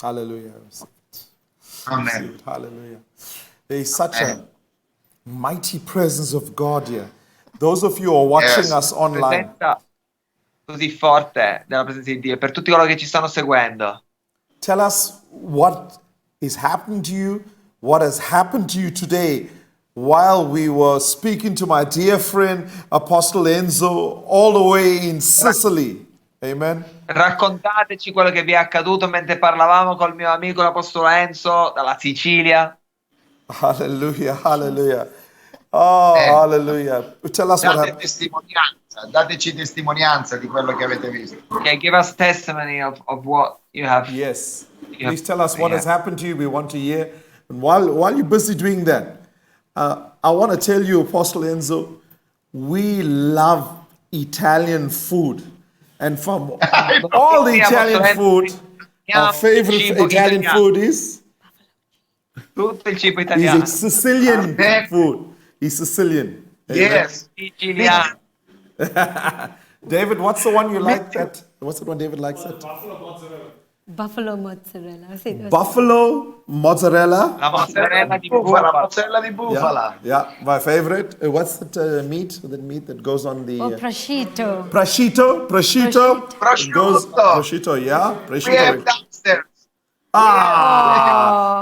Hallelujah. Receive it. Amen. Receive it. Hallelujah. There is such a mighty presence of God here. Those of you who are watching Yes. us online, Presenza così forte della presenza di Dio. Per tutti coloro che ci stanno seguendo, tell us what is happening to you, what has happened to you today while we were speaking to my dear friend Apostle Enzo all the way in Sicily. Amen. raccontateci quello che vi è accaduto mentre parlavamo col mio amico l'Apostolo Enzo dalla Sicilia. Hallelujah. Hallelujah. Oh, hallelujah. Tell us what Date happened. testimonianza, dateci testimonianza di quello che avete visto. Okay, give us testimony of what you have. Yes. Yeah. Please tell us what Yeah. has happened to you. We want to hear. And while you're busy doing that, I want to tell you, Apostle Enzo, we love Italian food. And from all the Italian food, our favorite Cibo Italian italiano. food is Tutto il cibo italiano. Sicilian Amen. food. He's Sicilian. Amen. Yes. Siciliano. David, what's the one you like that? What's the one David likes that? Buffalo mozzarella. Say those. Buffalo mozzarella. La mozzarella di Bufala, bufala. mozzarella di bufala. Yeah, my favorite. What's that meat? That meat that goes on the Oh, prosciutto. prosciutto. Prosciutto. It goes prosciutto. Yeah, We have prosciutto. downstairs.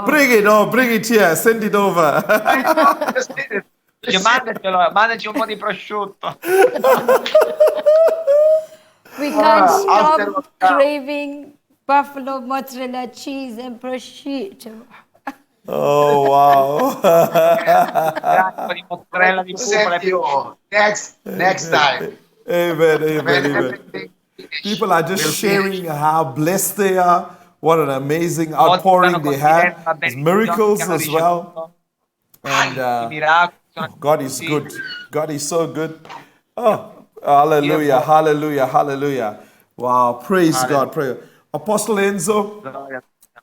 Bring it. Oh, bring it here. Send it over. Mandaci un po' di prosciutto. We can't after stop lockdown. craving buffalo mozzarella cheese and prosciutto. Oh wow. Un po' di mozzarella di bufala. Send you next time. Amen. Amen. Amen. Amen. Everything People are just will sharing finish. how blessed they are. What an amazing outpouring they have. There's miracles as well. And I miracoli. God is good. God is so good. Oh, hallelujah, hallelujah, hallelujah. Wow, praise God. Praise. Apostle Enzo,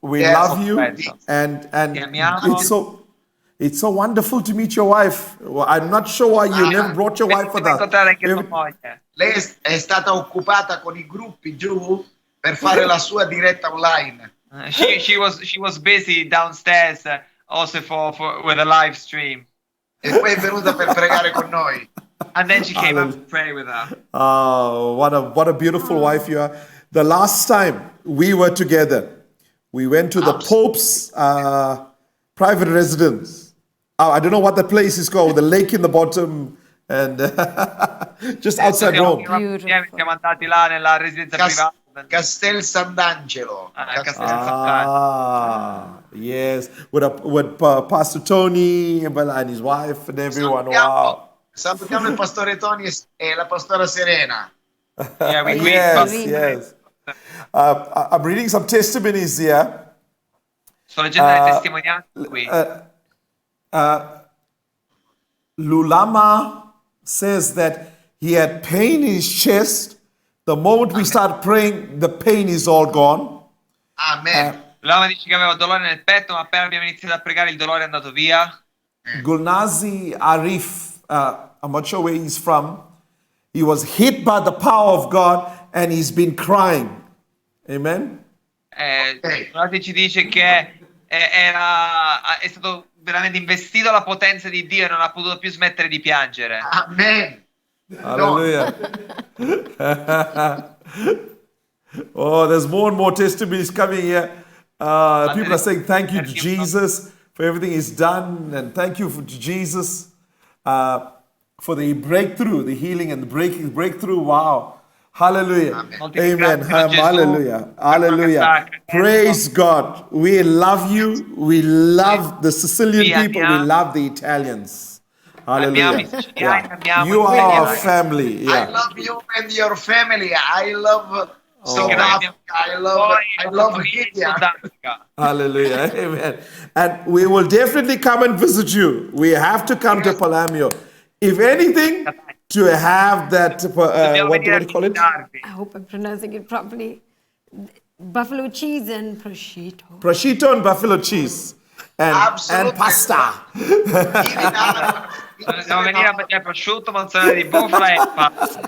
we Yes. love you, and Chiamiamo. it's so wonderful to meet your wife. Well, I'm not sure why you never brought your wife with us. Incontrare anche tua moglie. Lei è stata occupata con i gruppi giù per fare la sua diretta online. She was busy downstairs also for with a live stream. E poi è venuta per pregare con noi. And then she came up to pray with us. Oh, what a beautiful wife you are. The last time we were together, we went to the Pope's private residence. I don't know what the place is called, the lake in the bottom, and just outside Rome. Siamo andati là nella residenza privata. Castel Sant'Angelo. Castel Sant'Angelo. Yes, with Pastor Tony and his wife and everyone. Wow. Salutiamo il pastore Tony e la pastora Serena. Yeah, we greet Yes, Pastor- yes. I'm reading some testimonies here. Sto leggendo le testimonianze qui. Lulama says that he had pain in his chest. The moment we start praying, the pain is all gone. Amen. Lama dice che aveva dolore nel petto, ma appena abbiamo iniziato a pregare il dolore è andato via. Gulnazi Arif, I'm not sure where he's from. He was hit by the power of God and he's been crying. Amen. Donati ci dice che è stato veramente investito dalla potenza di Dio e non ha potuto più smettere di piangere. Amen. Hallelujah. Oh, there's more and more testimonies coming here. People are saying thank you to Jesus for everything he's done, and thank you to Jesus for the breakthrough, the healing and the breakthrough. Wow. Hallelujah. Amen. Hallelujah. Hallelujah. Praise God. We love you. We love the Sicilian people. We love the Italians. Hallelujah. Yeah. You are our family. I Yeah. love you and your family. I love South Perché noi abbiamo- Africa. I love famiglia in India. Sudafrica. Hallelujah. Amen. And we will definitely come and visit you. We have to come to Palamio. If anything, to have that, Dobbiamo what do venire you a call it? visitarvi. I hope I'm pronouncing it properly. Buffalo cheese and prosciutto. Prosciutto and buffalo cheese. And Absolutely. pasta. Dobbiamo venire a mangiare prosciutto, mozzarella di bufala e pasta.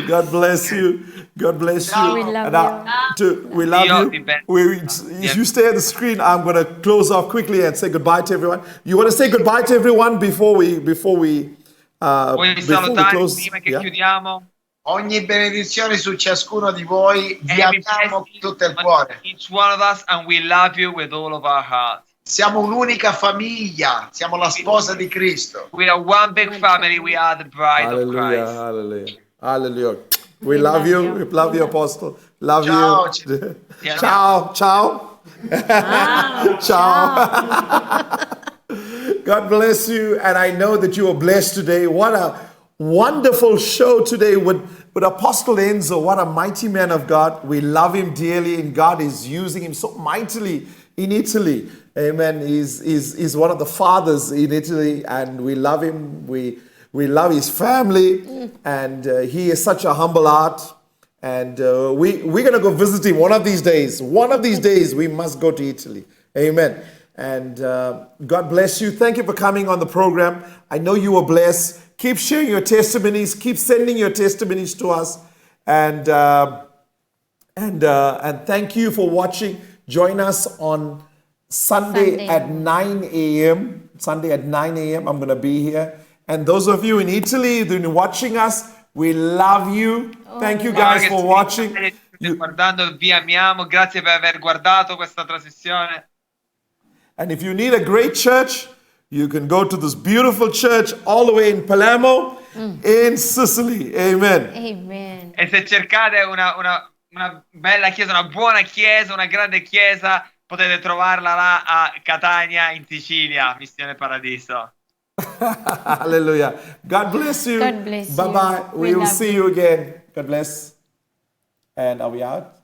God bless you. God bless you. We love And we love Dio you. vi benedica. If you stay at the screen, I'm going to close off quickly and say goodbye to everyone. You want to say goodbye to everyone before we Vuoi salutare close? prima che Yeah? chiudiamo? Ogni benedizione su ciascuno di voi, vi Every amiamo blessing con tutto il on cuore. each one of us, and we love you with all of our heart. Siamo un'unica famiglia, siamo la sposa di Cristo. We are one big family. We are the bride of Hallelujah, Christ. hallelujah, hallelujah. We love you. We love you, Apostle. Love Ciao. you. Yeah. Ciao, ciao. Ciao. God bless you. And I know that you are blessed today. What a wonderful show today with Apostle Enzo. What a mighty man of God. We love him dearly, and God is using him so mightily in Italy. Amen. He's one of the fathers in Italy, and we love him. We love his family, and he is such a humble heart. And we're going to go visit him one of these days. One of these days, we must go to Italy. Amen. And God bless you. Thank you for coming on the program. I know you were blessed. Keep sharing your testimonies. Keep sending your testimonies to us. And thank you for watching. Join us on Sunday at 9 a.m. Sunday at 9 a.m. I'm going to be here. And those of you in Italy who've been watching us, we love you. Thank you guys for watching. Guardando, vi amiamo. Grazie per aver guardato questa trasmissione. And if you need a great church, you can go to this beautiful church all the way in Palermo, in Sicily. Amen. Amen. E se cercate una bella chiesa, una buona chiesa, una grande chiesa, potete trovarla là a Catania, in Sicilia, Missione Paradiso. Hallelujah. God bless you. God bless you. Bye-bye. We We will love see you again. God bless. And are we out?